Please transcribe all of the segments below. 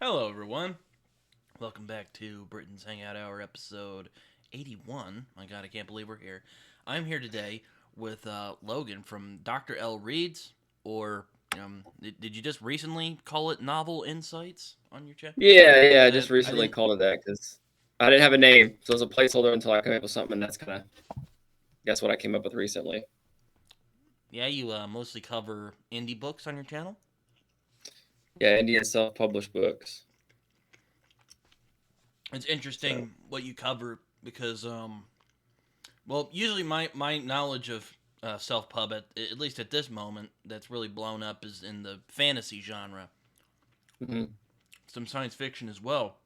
Hello, everyone. Welcome back to Britton's Hangout Hour, episode 81. My God, I can't believe we're here. I'm here today with Logan from Dr. L. Reads, or did you just recently call it Novel Insights on your chat? Yeah, I I, just I recently didn't. called it that because I didn't have a name, so it was a placeholder until I came up with something, and that's kind of guess what I came up with recently. Yeah, you mostly cover indie books on your channel. Yeah, Indian self-published books. It's So interesting what you cover because well, usually my knowledge of self pub at least at this moment that's really blown up is in the fantasy genre, mhm. some science fiction as well.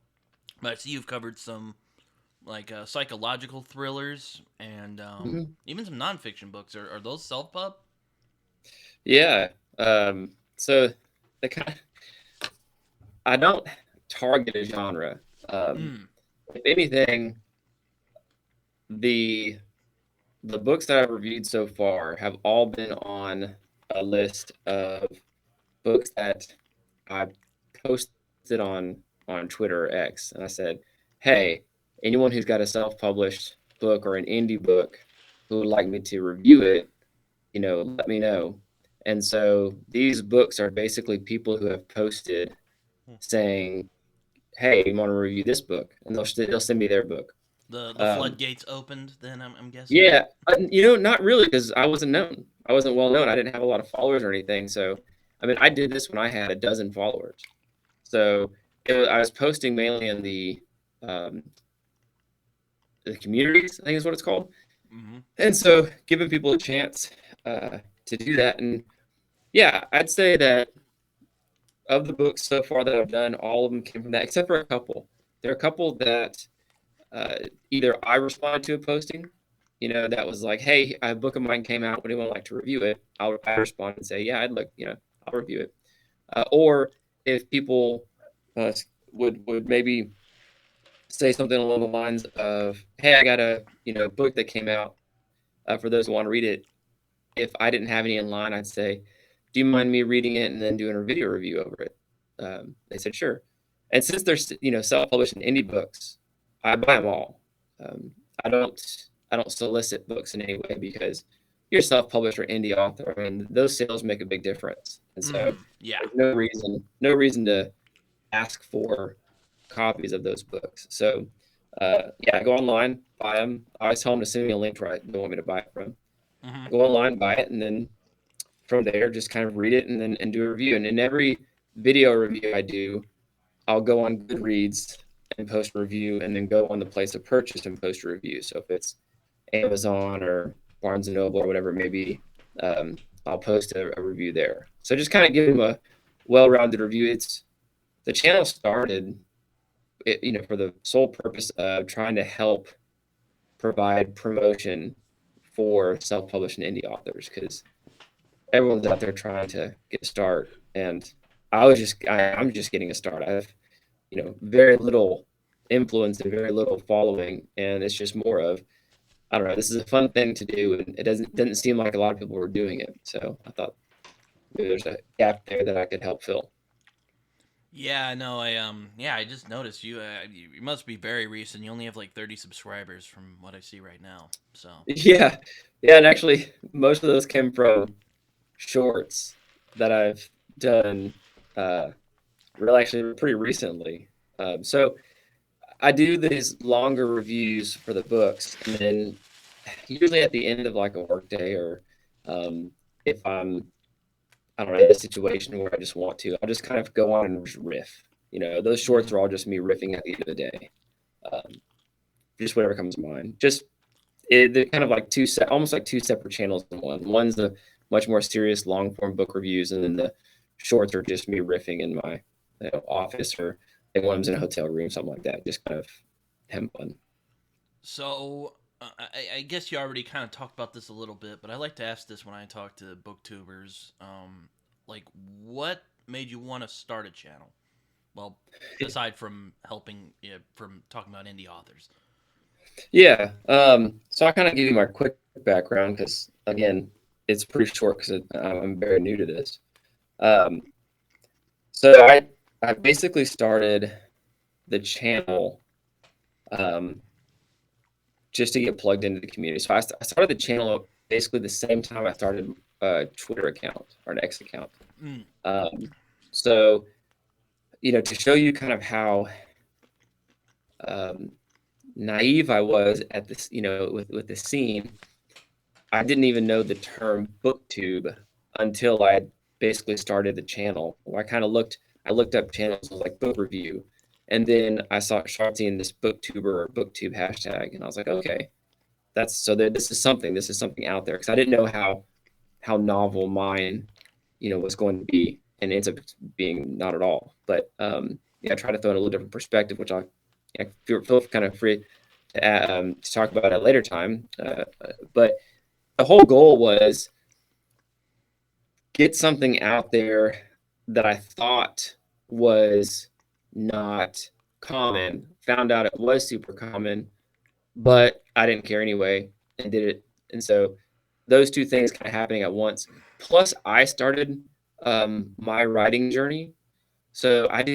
But I see you've covered some like psychological thrillers and Mhm. even some nonfiction books. Are those self pub? Yeah, so the kind I don't target a genre. Um, Mm. if anything, the the books that I've reviewed so far have all been on a list of books that I posted on Twitter or X, and I said, "Hey, anyone who's got a self-published book or an indie book who would like me to review it, let me know." And so these books are basically people who have posted saying, "Hey, you want to review this book?" And they'll send me their book. The Um, floodgates opened. Then I'm guessing. yeah, not really because I wasn't known. I wasn't well known. I didn't have a lot of followers or anything. So, I mean, I did this when I had a dozen followers. So I was posting mainly in um, the communities, I think is what it's called. Hmm. And so giving people a chance to do that. And yeah, I'd say that of the books so far that I've done, all of them came from that, except for a couple. There are a couple that uh, either I responded to a posting, that was like, hey, a book of mine came out. Would anyone like to review it? I respond and say, yeah, I'd like, I'll review it. Or if people uh, would maybe say something along the lines of, "Hey, I got a book that came out for those who want to read it." If I didn't have any in line, I'd say, "Do you mind me reading it and then doing a video review over it?" They said, "Sure." And since they're self-published and indie books, I buy them all. Um, I don't I don't solicit books in any way because you're a self-published or indie author. I mean, those sales make a big difference, and so Hmm. Yeah. there's no reason to ask for copies of those books. So, yeah, go online, buy them. I always tell them to send me a link where they want me to buy it from. Hmm. Go online, buy it, and then from there, just kind of read it and do a review. And in every video review I do, I'll go on Goodreads and post a review, and then go on the place of purchase and post a review. So if it's Amazon or Barnes and Noble or whatever it may be, um, I'll post a review there. So just kind of give them a well-rounded review. It's the channel started for the sole purpose of trying to help provide promotion for self-published and indie authors because everyone's out there trying to get a start, and I'm just getting a start. I have very little influence and very little following, and it's just more of, I don't know, this is a fun thing to do, and it didn't seem like a lot of people were doing it, so I thought maybe there's a gap there that I could help fill. Yeah, no, yeah, I just noticed you must be very recent. You only have like 30 subscribers from what I see right now. So, Yeah, yeah, and actually most of those came from shorts that I've done uh, really actually pretty recently. So I do these longer reviews for the books, and then usually at the end of like a workday, or um, if I don't know, in a situation where I just want to, I'll just kind of go on and just riff. Those shorts mhm. are all just me riffing at the end of the day. Um, just whatever comes to mind. They're kind of like almost like two separate channels in one. One's the much more serious long form book reviews, and then the shorts are just me riffing in my office, or like when I'm in a hotel room, something like that. Just kind of having fun. So I guess you already kind of talked about this a little bit, but I like to ask this when I talk to booktubers. Like, what made you want to start a channel? Well, aside from helping, yeah, from talking about indie authors. Yeah. So I kind of give you my quick background because again, it's pretty short because I'm very new to this. Um, so I basically started the channel um, just to get plugged into the community. So I started the channel basically the same time I started a Twitter account or an X account. Mm. Um, so, to show you kind of how um, naive I was at this, with the scene, I didn't even know the term BookTube until I basically started the channel. I looked up channels like book review, and then I started seeing this BookTuber or BookTube hashtag, and I was like, okay, this is something out there because I didn't know how novel mine, was going to be, and it ends up being not at all. But yeah, I try to throw in a little different perspective, which I feel kind of free to talk about at a later time. But the whole goal was get something out there that I thought was not common. Found out it was super common, but I didn't care anyway and did it. And so those two things kind of happening at once. Plus, I started my writing journey. So I'm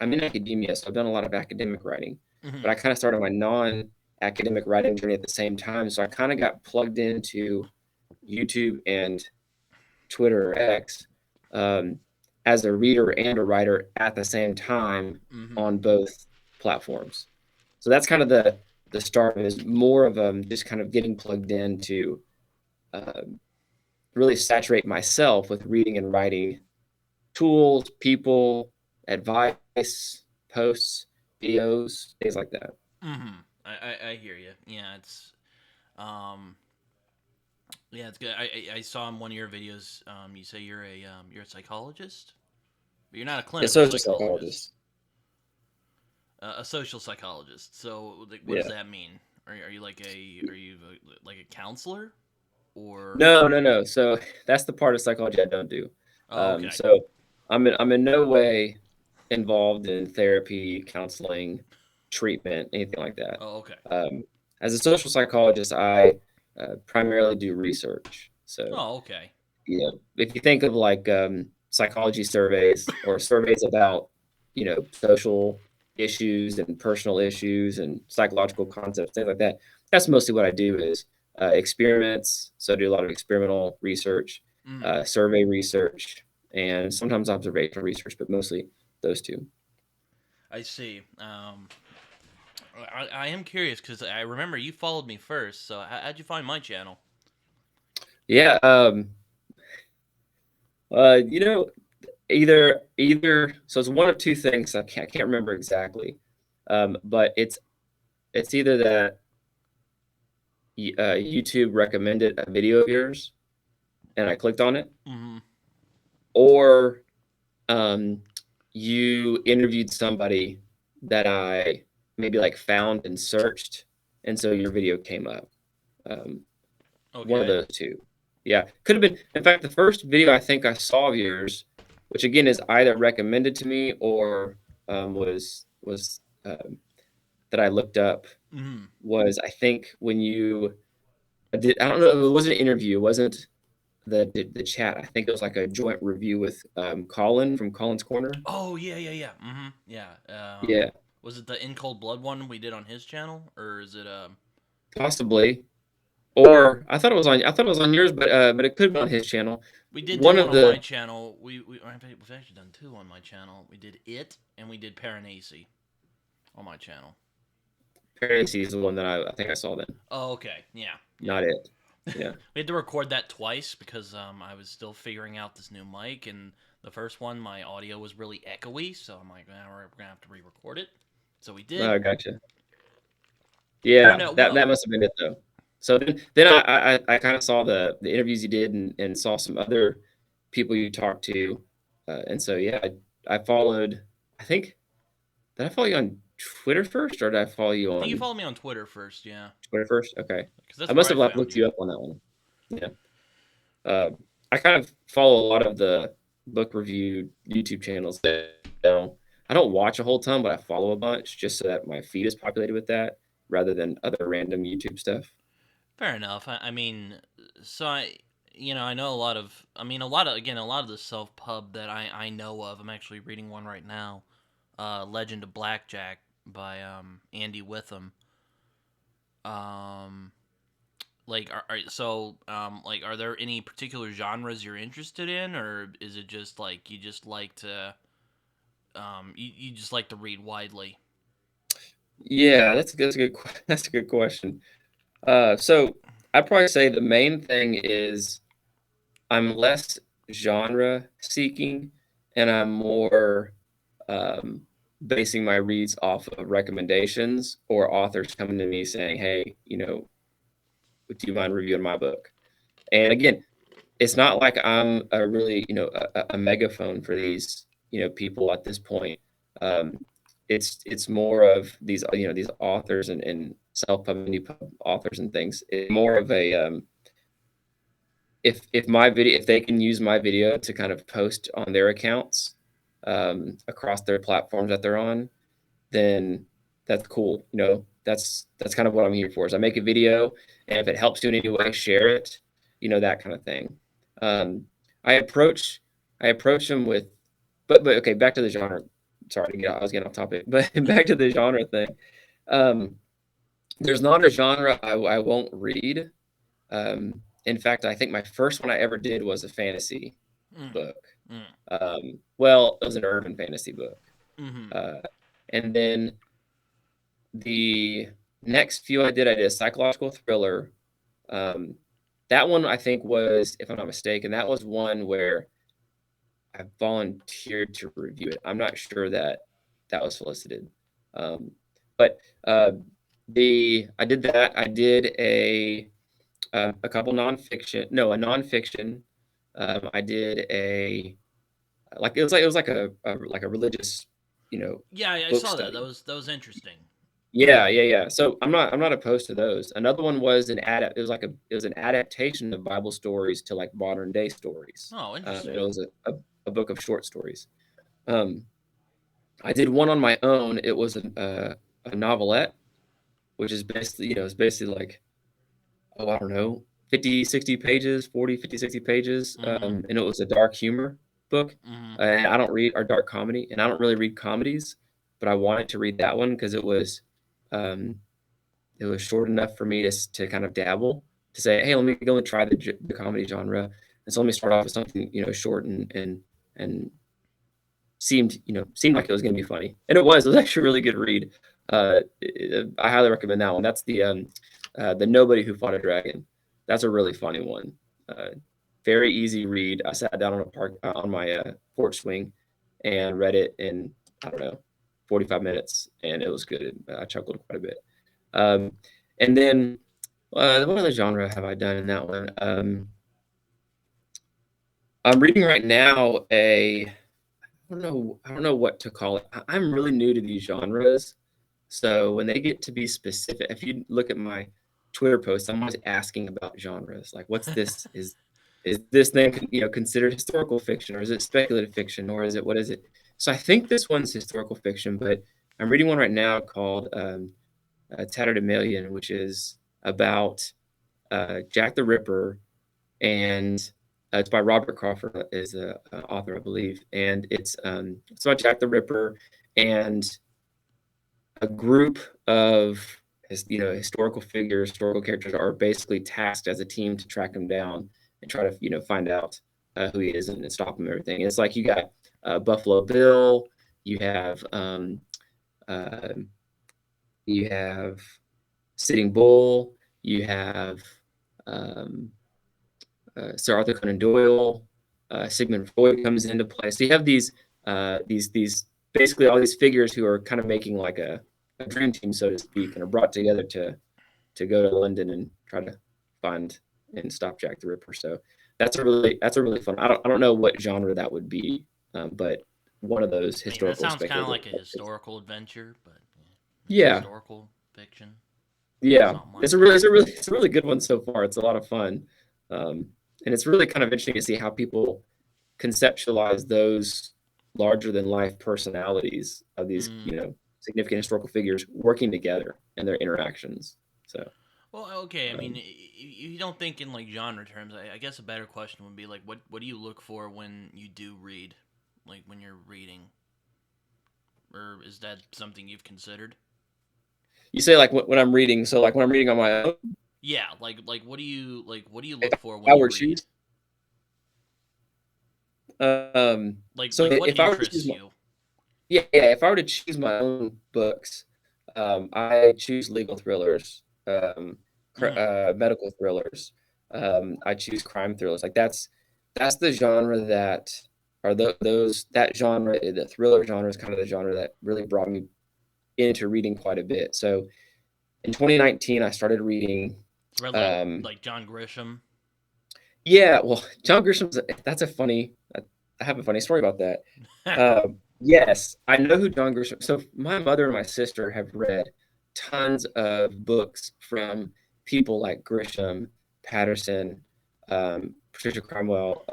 in academia, so I've done a lot of academic writing, Hmm. but I kind of started my non-academic writing journey at the same time. So I kind of got plugged into YouTube and Twitter or X um, as a reader and a writer at the same time Hmm. on both platforms. So that's kind of the start of it, is more of just kind of getting plugged in to uh, really saturate myself with reading and writing tools, people, advice, posts, videos, things like that. Hmm. I hear you. Yeah, um it's good. I saw in one of your videos, you say you're a psychologist, but you're not a A clinical social psychologist. psychologist. A social psychologist. So like, what does Yeah. that mean? Are you like a counselor or? No, no, no. So that's the part of psychology I don't do. Oh, okay. So I'm in no way involved in therapy, counseling, treatment, anything like that. Oh, okay. Um, as a social psychologist, I primarily do research. So Oh, okay. if you think of like psychology surveys or surveys about social issues and personal issues and psychological concepts, things like that, that's mostly what I do is experiments. So I do a lot of experimental research, Mm, survey research, and sometimes observational research, but mostly those two. I see. I am curious because I remember you followed me first. So how'd you find my channel? Yeah. Uh, you know, either so it's one of two things. I can't remember exactly, but it's either that YouTube recommended a video of yours and I clicked on it, Hmm. or um, you interviewed somebody that I maybe like found and searched, and so your video came up. Um, one of Okay. those two. Yeah, could have been. In fact, the first video I think I saw of yours, which again is either recommended to me or was that I looked up, Hmm. was I think when you did. I don't know. It wasn't an interview. It wasn't the chat. I think it was like a joint review with Colin from Colin's Corner. Oh, yeah, yeah, yeah. Hmm. Yeah. Yeah, Was it the In Cold Blood one we did on his channel, or is it possibly. Or I thought it was on yours, but it could have been on his channel. We did do One one of on my the channel. We've actually done two on my channel. We did it and we did Paranasi on my channel. Paranacy is the one that I think I saw then. Oh, okay. Yeah, yeah. Not it. Yeah. We had to record that twice because I was still figuring out this new mic, and the first one my audio was really echoey, so I'm like, we're gonna have to re-record it. So we did. Oh, gotcha. Turned Yeah, out that well. must have been it though. So then I kind of saw the interviews you did and saw some other people you talked to, and so yeah, I followed. I think did I follow you on Twitter first, or did I follow you I think you on followed me on Twitter first, yeah, Twitter first? Okay, because I that's where must I have like found looked you. you up on that one. Yeah. I kind of follow a lot of the book review YouTube channels that I don't watch a whole ton, but I follow a bunch just so that my feed is populated with that rather than other random YouTube stuff. Fair enough. I mean, so I know a lot of. I mean, a lot of the self pub that I know of. I'm actually reading one right now. Legend of Blackjack by Andy Witham. Um, are there any particular genres you're interested in, or is it just like you just like to you just like to read widely? Yeah, that's a good question. So I'd probably say the main thing is I'm less genre seeking, and I'm more um, basing my reads off of recommendations or authors coming to me saying, "Hey, do you mind reviewing my book?" And again, it's not like I'm a really, a megaphone for these, people at this point. Um, it's more of these, these authors and self-pub, indie pub authors and things. It's more of a if they can use my video to kind of post on their accounts across their platforms that they're on, then that's cool. That's kind of what I'm here for. Is I make a video, and if it helps you in any way, share it. That kind of thing. Um, I approach I approach them with, but okay, back to the genre. Sorry, I was getting off topic, but back to the genre thing. Um, there's not a genre I won't read. In fact, I think my first one I ever did was a fantasy Mm, book. mm, Well, it was an urban fantasy book. mm-hmm. Uh, and then the next few I did a psychological thriller. Um, that one I think was, if I'm not mistaken, that was one where I volunteered to review it. I'm not sure that that was solicited. But the I did that. I did a couple nonfiction, no, a nonfiction. I did a like it was like a religious, Yeah, I book saw that. That study. was that was interesting. Yeah. So I'm not opposed to those. Another one was it was an adaptation of Bible stories to like modern day stories. Oh, And interesting. it was a book of short stories. Um, I did one on my own. It was a novelette, which is basically, it's basically like, oh, I don't know, 50, 60 pages, 40, 50, 60 pages. Mm-hmm. And it was a dark humor book. Mm-hmm. And I don't read, or dark comedy, and I don't really read comedies, but I wanted to read that one because um, it was short enough for me to kind of dabble, to say, hey, let me go and try the comedy genre. And so let me start off with something, short and seemed like it was going to be funny, and it was. It was actually a really good read. I highly recommend that one. That's the Nobody Who Fought a Dragon. That's a really funny one. Uh, Very easy read. I sat down on my porch swing and read it in, I don't know, 45 minutes, and it was good. I chuckled quite a bit. Um, and then what other genre have I done in that one? I'm reading right now I don't know what to call it. I'm really new to these genres. So when they get to be specific, if you look at my Twitter posts, I'm always asking about genres. Like, what's this? Is this thing, considered historical fiction, or is it speculative fiction, or what is it? So I think this one's historical fiction, but I'm reading one right now called Tatterdemalion, which is about Jack the Ripper, and it's by Robert Crawford, is a author, I believe, and it's about Jack the Ripper and a group of historical figures, historical characters are basically tasked as a team to track him down and try to find out who he is and stop him and everything. And it's like you got Buffalo Bill, you have uh, you have Sitting Bull, you have um, Sir Arthur Conan Doyle, Sigmund Freud comes into play. So you have these basically all these figures who are kind of making like a dream team, so to speak, and are brought together to go to London and try to find and stop Jack the Ripper. So that's a really fun. I don't know what genre that would be, but one of those I mean, that historical sounds kind of speculative. like a historical adventure, but Yeah, historical fiction, yeah. something It's like a really that. it's a really it's a really good one so far. It's a lot of fun, um, and it's really kind of interesting to see how people conceptualize those larger than life personalities of these, Mm. significant historical figures working together and their interactions. So Well, okay. I mean, Um, you don't think in like genre terms. I guess a better question would be like, what do you look for when you do read, like when you're reading, or is that something you've considered? you say like when I'm reading, so like when I'm reading on my own, Yeah, like what do you if look for when I you were to read? choose, um, so Like what if I were to choose interests you? yeah, if I were to choose my own books, I choose legal thrillers, Mm, medical thrillers. I choose crime thrillers. Like that's the genre that are those that genre. The thriller genre is kind of the genre that really brought me into reading quite a bit. So in 2019, I started reading. it's read Um, like John Grisham. yeah, well, John Grisham's that's a funny. I have a funny story about that. Yes, I know who John Grisham. So my mother and my sister have read tons of books from people like Grisham, Patterson, Patricia Cromwell,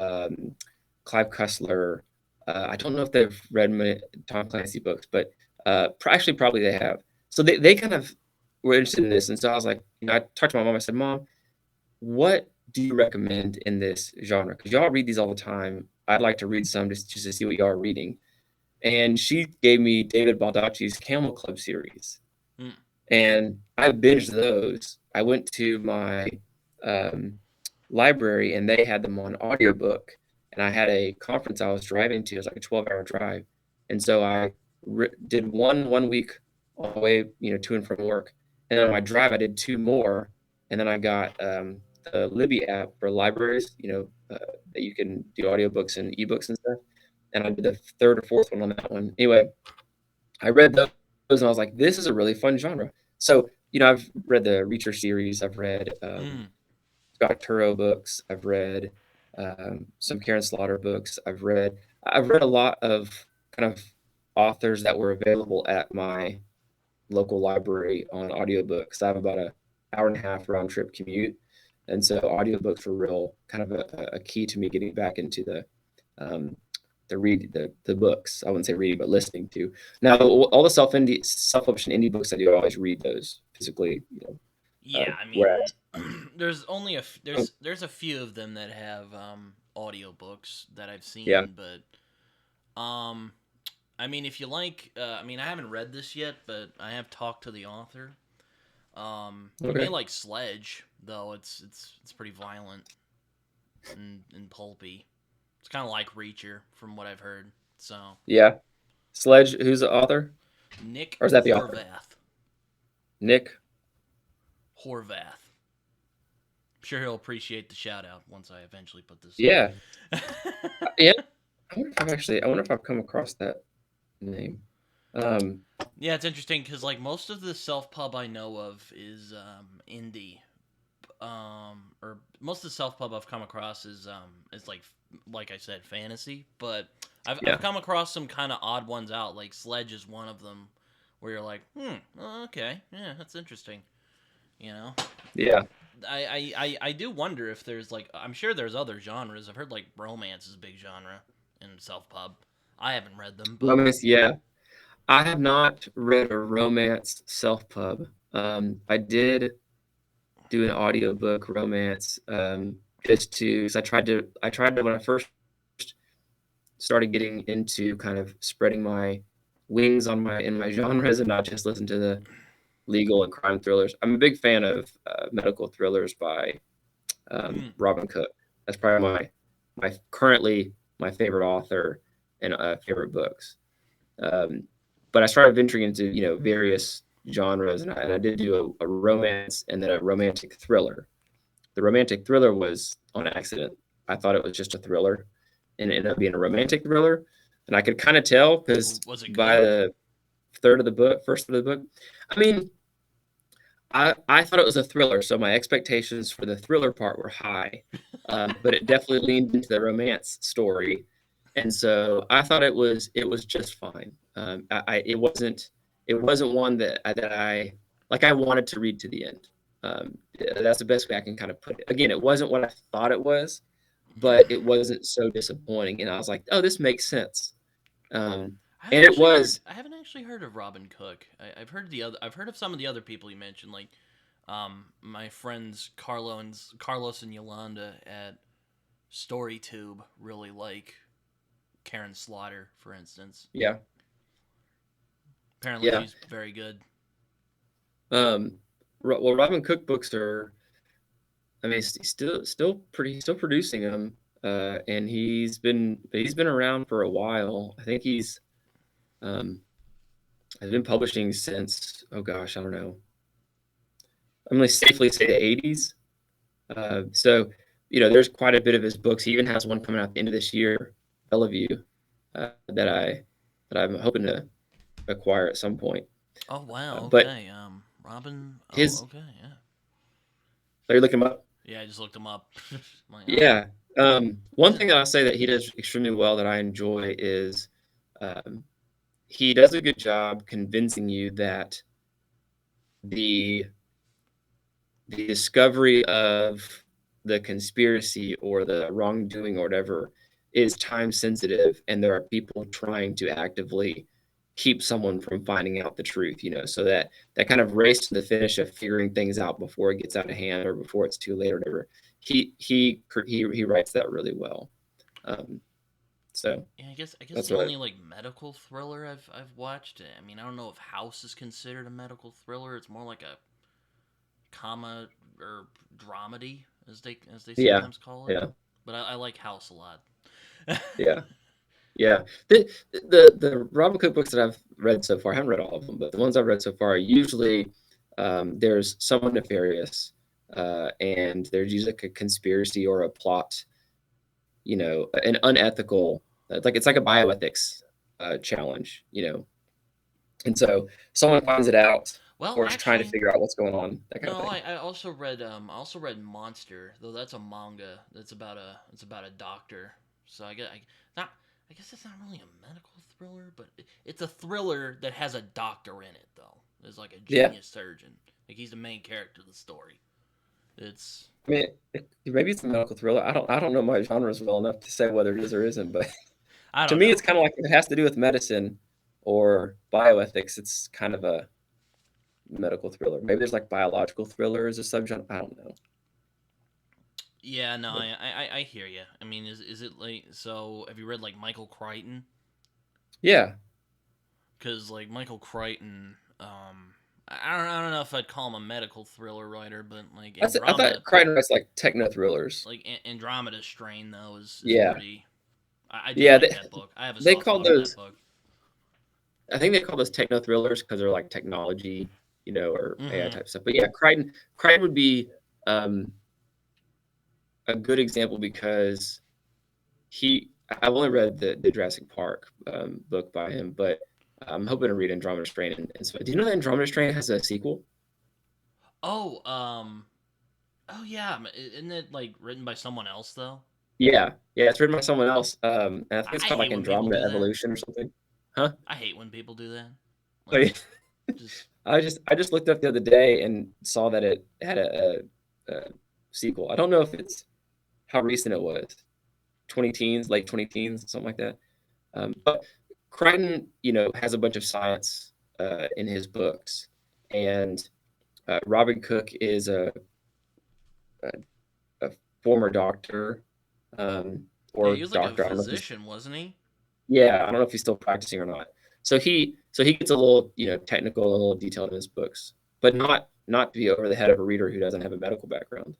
Clive Cussler. I don't know if they've read many Tom Clancy books, but actually probably they have. So they kind of were interested in this, and so I was like, I talked to my mom. I said, Mom, what do you recommend in this genre? Because y'all read these all the time. I'd like to read some just to see what y'all are reading. And she gave me David Baldacci's Camel Club series. Mm, And I binged those. I went to my um, library and they had them on audiobook. And I had a conference I was driving to. It was like a 12-hour drive. And so I did one week all the way, to and from work. And then on my drive, I did two more. And then I got the Libby app for libraries, that you can do audiobooks and ebooks and stuff. And I did the third or fourth one on that one. Anyway, I read those and I was like, this is a really fun genre. So, I've read the Reacher series. I've read mm. Scott Turow books. I've read some Karen Slaughter books. I've read a lot of kind of authors that were available at my local library on audiobooks. I have about a hour and a half round trip commute. And so audiobooks were real kind of a key to me getting back into um, the books. I wouldn't say reading, but listening to. Now all the self published indie books I do, I always read those physically. Yeah, I mean, Whereas there's only oh, there's a few of them that have audiobooks that I've yeah, seen, but I mean, if you like, I mean, I haven't read this yet, but I have talked to the author. You may okay, like Sledge, though. It's pretty violent and pulpy. It's kind of like Reacher, from what I've heard. So yeah. Sledge, who's the author, Nick or is that the author? Horvath, Nick. Horvath. I'm sure he'll appreciate the shout out once I eventually put this Yeah, up. yeah. I wonder if I've come across that name. Um, Yeah, it's interesting because like most of the self pub I know of is indie, or most of the self pub I've come across is like I said, fantasy. But I've yeah, come across some kind of odd ones out. Like Sledge is one of them, where you're like, okay, yeah, that's interesting. You know, yeah. I do wonder if there's like I'm sure there's other genres. I've heard like romance is a big genre in self pub. I haven't read them, but Romance, yeah. I have not read a romance self pub. I did do an audiobook romance, just to, because I tried to when I first started getting into kind of spreading my wings in my genres and not just listen to the legal and crime thrillers. I'm a big fan of medical thrillers by mm, Robin Cook. That's probably my currently my favorite author and favorite books. Um, but I started venturing into various genres, and I did do a romance and then a romantic thriller. The romantic thriller was on accident. I thought it was just a thriller, and it ended up being a romantic thriller. And I could kind of tell because was it by good? the first third of the book, I mean, I thought it was a thriller, so my expectations for the thriller part were high, but it definitely leaned into the romance story, and so I thought it was just fine. It wasn't one that I like. I wanted to read to the end. That's the best way I can kind of put it. Again, it wasn't what I thought it was, but it wasn't so disappointing, and I was like, oh, this makes sense. Um, and it was I haven't actually heard of Robin Cook. I've heard of some of the other people you mentioned, like My friends Carlos and Yolanda at StoryTube really like Karen Slaughter, for instance. Yeah. Apparently, Yeah. she's very good. Well, Robin Cook books are, I mean, he's still producing them, and he's been around for a while. I think um, has been publishing since, oh gosh, I don't know. I'm going to safely say the 80s. So, there's quite a bit of his books. He even has one coming out at the end of this year, Bellevue, that I'm hoping to acquire at some point. Oh wow, But okay. Robin. Oh his, okay, yeah. are you looking him up? Yeah, I just looked him up. Like, oh, Yeah. One thing that I'll say that he does extremely well that I enjoy is um, he does a good job convincing you that the the discovery of the conspiracy or the wrongdoing or whatever is time sensitive, and there are people trying to actively keep someone from finding out the truth, so that kind of race to the finish of figuring things out before it gets out of hand or before it's too late or whatever. He writes that really well. um, so yeah. I guess that's the what only like medical thriller I've watched. I mean, I don't know if House is considered a medical thriller. It's more like a comma or dramedy, as they yeah, sometimes call it. yeah, But I like House a lot. yeah, yeah. The Robin Cook books that I've read so far, I haven't read all of them, but the ones I've read so far, usually there's someone nefarious, and there's usually like a conspiracy or a plot, an unethical, like it's like a bioethics challenge, and so someone finds it out Well, or is trying to actually, figure out what's going on, that kind of no. thing. I also read Monster, though that's a manga. It's about a doctor. So I guess it's not really a medical thriller, but it's a thriller that has a doctor in it though. There's like a Yeah. genius surgeon. Like he's the main character of the story. It's I mean, maybe it's a medical thriller. I don't know my genres well enough to say whether it is or isn't, but I to don't me, know. it's kind of like if it has to do with medicine or bioethics, it's kind of a medical thriller. Maybe there's like biological thriller as a subgenre. I don't know. Yeah, no, But I hear you. I mean, is it like so? Have you read like Michael Crichton? yeah, Because like Michael Crichton, I don't know if I'd call him a medical thriller writer, but like I thought Crichton writes like techno thrillers. Andromeda Strain though is Yeah, pretty. I do yeah. like that book. I have a They soft called spot for that those. book. I think they call those techno thrillers because they're like technology, or AI Mm-hmm. type stuff. But yeah, Crichton would be um, a good example because I've only read the Jurassic Park book by him, but I'm hoping to read Andromeda Strain. And so, do you know that Andromeda Strain has a sequel? Oh, oh yeah, isn't it like written by someone else though? Yeah, yeah, it's written by someone else, and I think it's I called like hate when people Andromeda do that. Evolution or something. Huh? I hate when people do that. Oh, Like, yeah. just I just looked up the other day and saw that it had a sequel. I don't know if it's how recent it was, 20 teens, late 20 teens, something like that. But Crichton, has a bunch of science in his books, and Robin Cook is a, a former doctor, yeah, or he was like a doctor. I don't know if he's physician, wasn't he? yeah, I don't know if he's still practicing or not. So he gets a little technical and a little detailed in his books, but not to be over the head of a reader who doesn't have a medical background.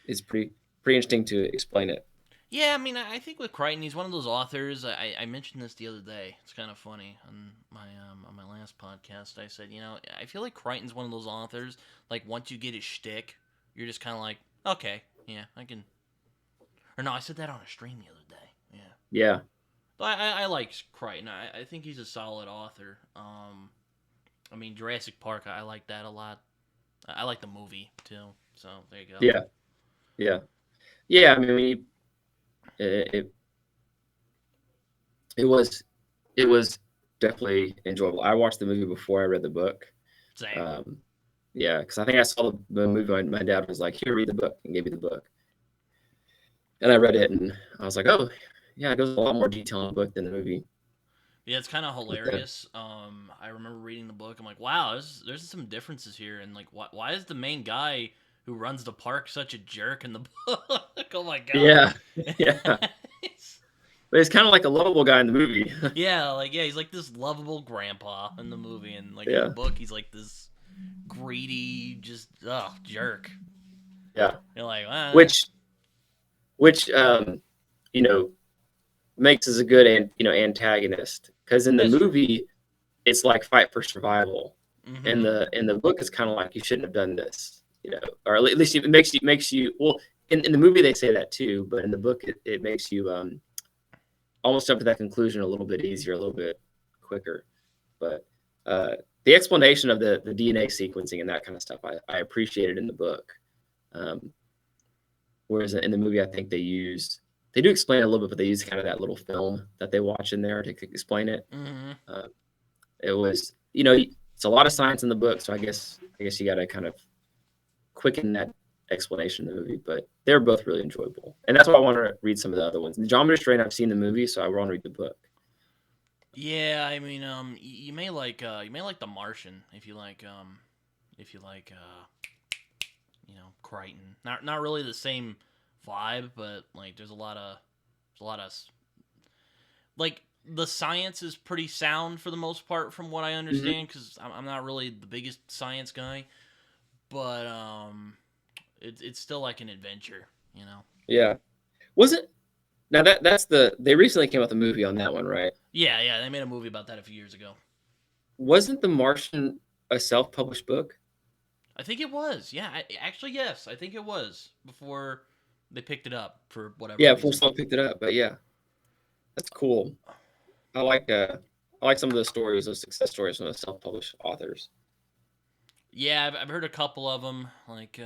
It's pretty interesting to explain it. Yeah, I mean, I think with Crichton, he's one of those authors. I mentioned this the other day. It's kind of funny on my last podcast. I said, I feel like Crichton's one of those authors. Like once you get his shtick, you're just kind of like, okay, yeah, I can. Or no, I said that on a stream the other day. Yeah, Yeah, but I like Crichton. I think he's a solid author. I mean, Jurassic Park, I like that a lot. I like the movie too. So there you go. yeah, yeah, yeah. I mean, it it, it was it was definitely enjoyable. I watched the movie before I read the book. Same. Um, yeah, because I think I saw the movie. My dad was like, "Here, read the book," and gave me the book, and I read it, and I was like, "Oh, yeah, it goes a lot more detail in the book than the movie." Yeah, it's kind of with them. hilarious. I remember reading the book. I'm like, wow, there's some differences here, and like, why is the main guy who runs the park such a jerk in the book? Oh my god. Yeah, yeah. But he's kind of like a lovable guy in the movie. Yeah, like yeah, he's like this lovable grandpa in the movie, and like in the Yeah, book, he's like this greedy, just jerk. yeah. You're like, Which which you know makes us a good antagonist, because in the that's true. movie it's like fight for survival. In Mm-hmm. the book it's kind of like you shouldn't have done this, or at least it makes you well. In the movie they say that too, but in the book it makes you almost jump to that conclusion a little bit easier, a little bit quicker. But uh, the explanation of the DNA sequencing and that kind of stuff, I appreciated in the book. Um, Whereas in the movie, I think they do explain it a little bit, but they use kind of that little film that they watch in there to explain it. Mm-hmm. Uh, it was, it's a lot of science in the book, so I guess you got to kind of quicken that explanation in the movie. But they're both really enjoyable, and that's why I want to read some of the other ones. The Geometry Strain, I've seen the movie, so I want to read the book. Yeah, I mean, you may like The Martian if you like Crichton. Not really the same vibe, but like there's a lot of like the science is pretty sound for the most part from what I Mm-hmm. understand because I'm not really the biggest science guy, but it's still like an adventure, you know. Yeah, was it? Now that's they recently came out with a movie on that one, right? Yeah, yeah, they made a movie about that a few years ago. Wasn't The Martian a self-published book? I think it was. Yeah, actually, yes, I think it was before they picked it up for whatever Yeah, before reason. someone picked it up, but yeah, that's cool. I like uh I like some of those stories, those success stories from the self-published authors. Yeah, I've heard a couple of them, like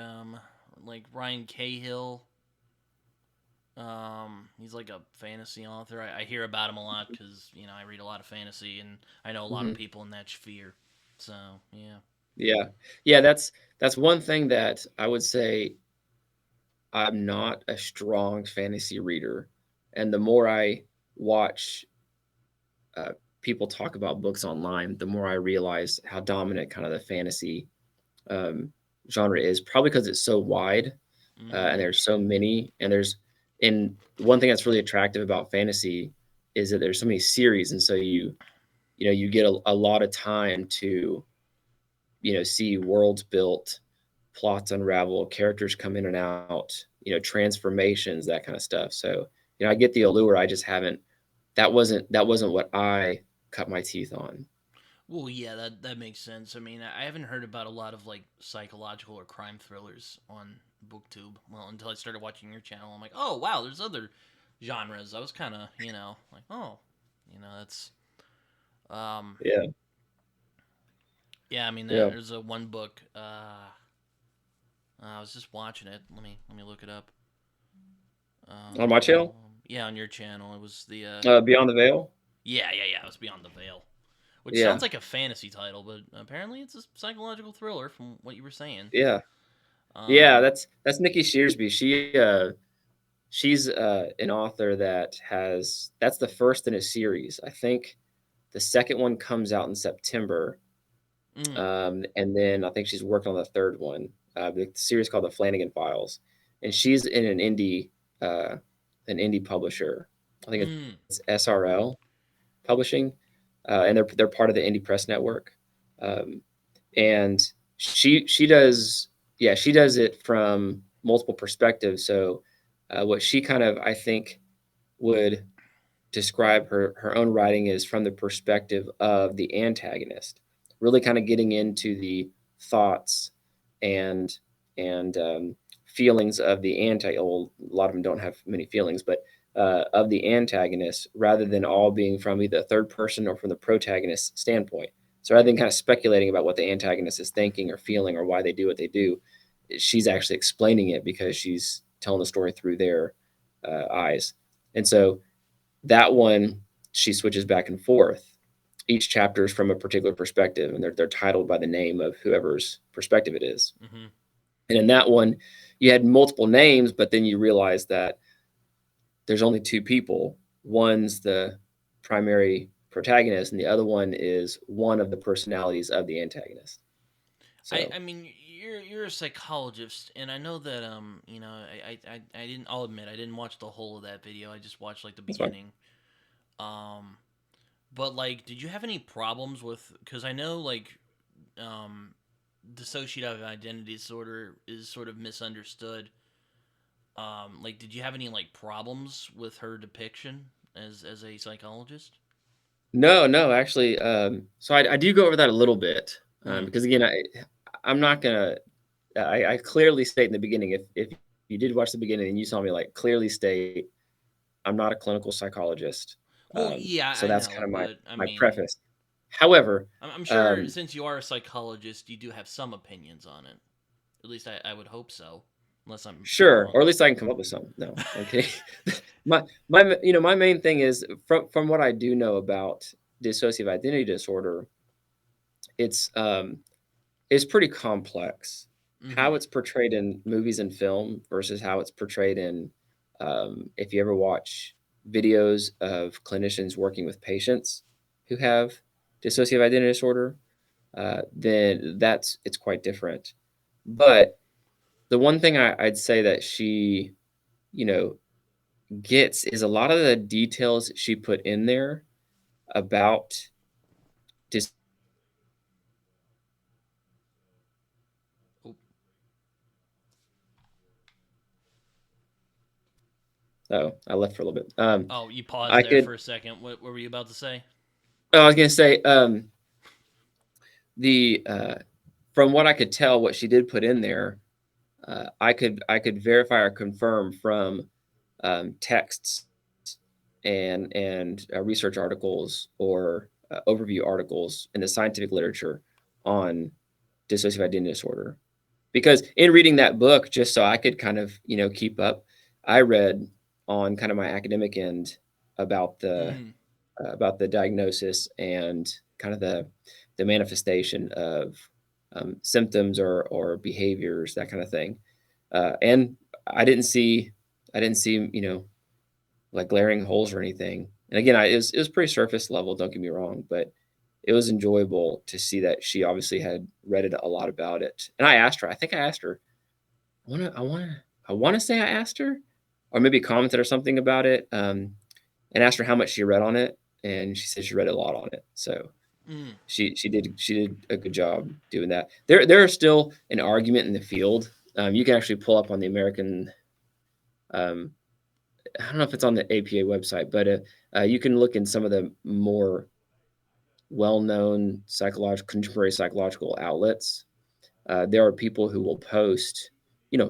Ryan Cahill. He's like a fantasy author. I hear about him a lot because I read a lot of fantasy and I know a lot of Hmm. people in that sphere. So yeah. Yeah, yeah, that's one thing that I would say I'm not a strong fantasy reader, and the more I watch uh, people talk about books online, the more I realize how dominant kind of the fantasy um, genre is. Probably because it's so wide, and Mm-hmm. there's so many, and one thing that's really attractive about fantasy is that there's so many series, and so you get a lot of time to see worlds built, plots unravel, characters come in and out, transformations, that kind of stuff. So I get the allure. I just haven't. That wasn't what I cut my teeth on. Well, yeah, that makes sense. I mean, I haven't heard about a lot of like psychological or crime thrillers on BookTube. Well, until I started watching your channel, I'm like, oh wow, there's other genres. I was kind of, like, oh, that's um, Yeah, yeah. I mean, yeah. there's a one book. I was just watching it. Let me look it up. On my channel, Yeah, on your channel, it was the Beyond the Veil. yeah, it was Beyond the Veil, which Yeah, sounds like a fantasy title, but apparently it's a psychological thriller from what you were saying. yeah, yeah. Um, That's Nikki Shearsby. She's an author that has that's the first in a series. I think the second one comes out in September, mm, and then I think she's working on the third one. The series called the Flanagan Files, and she's in uh, an indie publisher. I think mm, it's SRL Publishing, and they're part of the Indie Press Network. Um, and she does it from multiple perspectives. So what she kind of, I think, would describe her own writing is from the perspective of the antagonist, really kind of getting into the thoughts and and feelings of the anti. Well, a lot of them don't have many feelings, but of the antagonist, rather than all being from either the third person or from the protagonist standpoint. So rather than kind of speculating about what the antagonist is thinking or feeling or why they do what they do, she's actually explaining it because she's telling the story through their eyes. And so that one, she switches back and forth. Each chapter is from a particular perspective, and they're titled by the name of whoever's perspective it is. mm-hmm. And in that one, you had multiple names, but then you realize that there's only two people. One's the primary protagonist, and the other one is one of the personalities of the antagonist. I So mean, you're a psychologist, and I know that I didn't. I'll admit I didn't watch the whole of that video. I just watched like the that's fine. beginning. Um, but like, did you have any problems with? Because I know like, um, dissociative identity disorder is sort of misunderstood. Like, did you have any like problems with her depiction as a psychologist? No, no, actually, so I do go over that a little bit, Mm, because again, I'm not gonna. I clearly state in the beginning, if you did watch the beginning and you saw me like clearly state, I'm not a clinical psychologist. well, yeah, So I that's know, kind of my but I my mean, preface. However, I'm sure um, since you are a psychologist, you do have some opinions on it. At least I would hope so, unless I'm sure, wrong. or at least I can come up with some. No, okay. My main thing is from what I do know about dissociative identity disorder, it's um it's pretty complex. Mm-hmm. How it's portrayed in movies and film versus how it's portrayed in, if you ever watch videos of clinicians working with patients who have dissociative identity disorder, then it's quite different. But the one thing I'd say that she, you know, gets is a lot of the details she put in there about dis. Oh, Oh, I left for a little bit. oh, you paused I there could. for a second. What were you about to say? Oh, I was gonna say, the from what I could tell, what she did put in there, I could verify or confirm from texts and research articles or overview articles in the scientific literature on dissociative identity disorder. Because in reading that book, just so I could kind of keep up, I read on kind of my academic end about the Mm-hmm. about the diagnosis and kind of the manifestation of symptoms or behaviors, that kind of thing. And I didn't see I didn't see like glaring holes or anything. And again, it was pretty surface level. Don't get me wrong, but it was enjoyable to see that she obviously had read it a lot about it. And I asked her. I think I asked her. I want to say I asked her, or maybe commented or something about it, and asked her how much she read on it, and she said she read a lot on it. So Mm. she did a good job doing that. There are still an argument in the field. You can actually pull up on the American. Um, I don't know if it's on the APA website, but you can look in some of the more well-known contemporary psychological outlets. There are people who will post,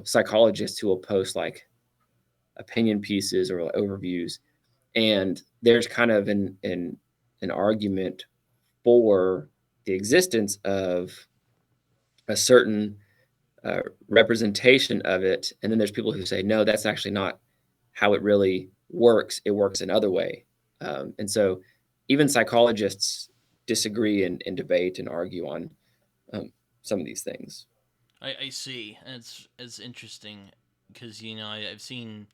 psychologists who will post like opinion pieces or overviews, and there's kind of an argument for the existence of a certain representation of it, and then there's people who say no, that's actually not how it really works. It works another way, and so even psychologists disagree and debate and argue on um, some of these things. I see. And it's interesting because I've seen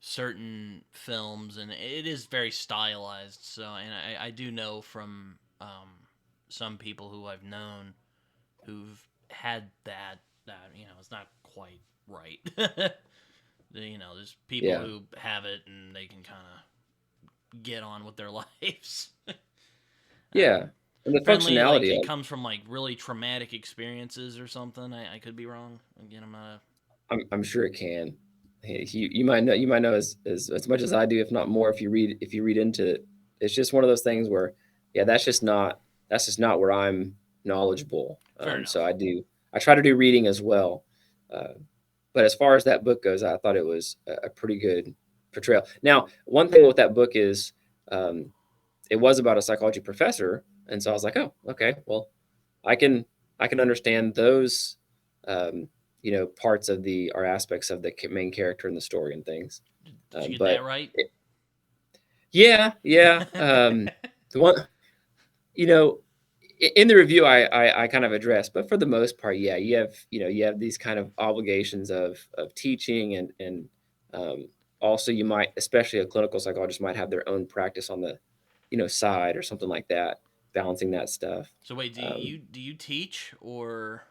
certain films and it is very stylized. So and I do know from some people who I've known who've had that it's not quite right. There's people Yeah, who have it and they can kind of get on with their lives. yeah, and the Apparently, like functionality it of. comes from like really traumatic experiences or something. I could be wrong. Again, I'm not. I'm sure it can. Hey, you might know as much as I do, if not more, if you read into it. It's just one of those things where, yeah, that's just not where I'm knowledgeable. Fair So enough. I try to do reading as well. Uh, but as far as that book goes, I thought it was a pretty good portrayal. Now, one thing with that book is, um, it was about a psychology professor, and so I was like, oh, okay, well, I can I can understand those, um, parts of the or aspects of the main character in the story and things. Did you get that But right? yeah, yeah, the one, you know, in the review, I kind of addressed, but for the most part, yeah, you have these kind of obligations of teaching and um, also you might, especially a clinical psychologist, might have their own practice on side or something like that, balancing that stuff. So wait, Um, do you teach, or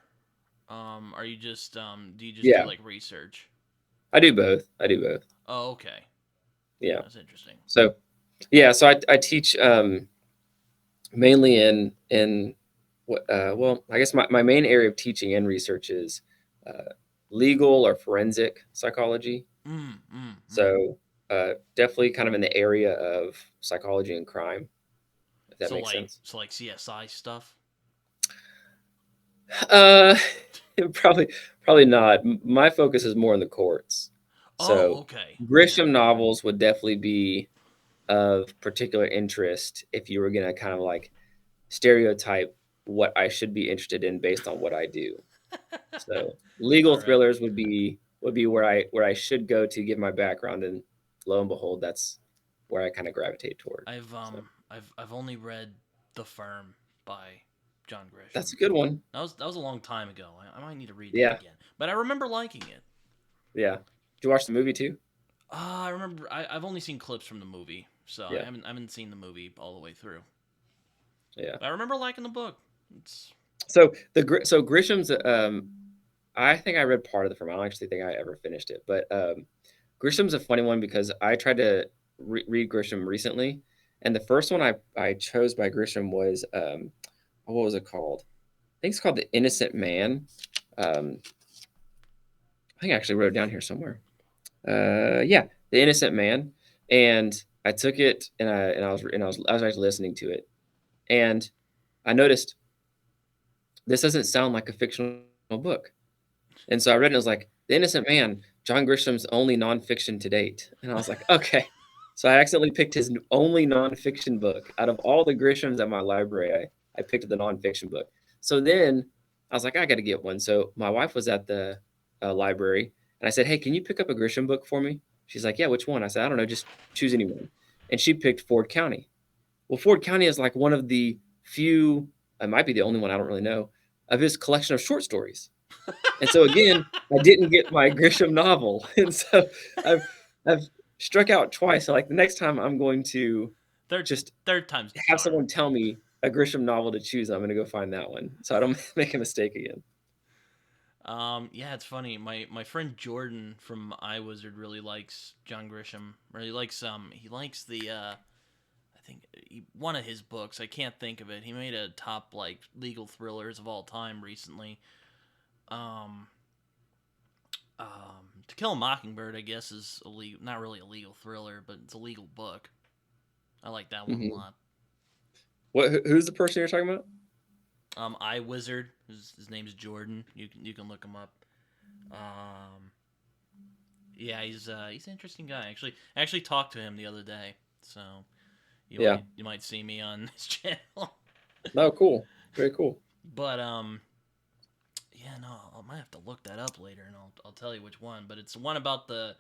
are you just do you just do yeah, like research? I do both. I do both. Oh, okay. Yeah. That's interesting. So yeah, so I teach mainly in well, I guess my main area of teaching and research is uh, legal or forensic psychology. Mm, mm, mm. So definitely kind of in the area of psychology and crime, if that makes sense. So like CSI stuff. Uh, probably probably not. My focus is more in the courts. Oh, So okay. Yeah. Grisham novels would definitely be of particular interest if you were gonna kind of like stereotype what I should be interested in based on what I do. So legal All right. thrillers would be where I should go to give my background, and lo and behold, that's where I kind of gravitate toward. So I've only read The Firm by John that's Grisham. a good one. That was a long time ago. I might need to read that Yeah, again. But I remember liking it. yeah. Did you watch the movie too? I remember I've only seen clips from the movie, so Yeah, I haven't seen the movie all the way through. yeah. But I remember liking the book. It's So Grisham's I think I read part of the film. I don't actually think I ever finished it, but Grisham's a funny one because I tried to read Grisham recently, and the first one I chose by Grisham was what was it called? I think it's called The Innocent Man. Um, I think I actually wrote it down here somewhere. Yeah, The Innocent Man, and I took it and I was actually listening to it, and I noticed this doesn't sound like a fictional book. And so I read it and I was like, The Innocent Man, John Grisham's only nonfiction to date. And I was like, okay. So I accidentally picked his only nonfiction book. Out of all the Grishams at my library, I picked the nonfiction book. So then I was like, I got to get one. So my wife was at the library and I said, hey, can you pick up a Grisham book for me? She's like, yeah, which one? I said, I don't know, just choose anyone. And she picked Ford County. Well, Ford County is like one of the few, it might be the only one, I don't really know, of his collection of short stories. And so again, I didn't get my Grisham novel, and so I've I've struck out twice. So like the next time I'm going to third just third time's the have charm. someone tell me a Grisham novel to choose, I'm going to go find that one, so I don't make a mistake again. Yeah, it's funny. My friend Jordan from iWizard really likes John Grisham. Or he likes the I think one of his books. I can't think of it. He made a top like legal thrillers of all time recently. Um, To Kill a Mockingbird, I guess, is not really a legal thriller, but it's a legal book. I like that one a Hmm. lot. Who's the person you're talking about? iWizard. His name's Jordan. You can look him up. Um, yeah, he's an interesting guy. I actually talked to him the other day, so Yeah. you might see me on his channel. Oh, cool. Very cool. But yeah, no, I might have to look that up later, and I'll tell you which one. But it's one about the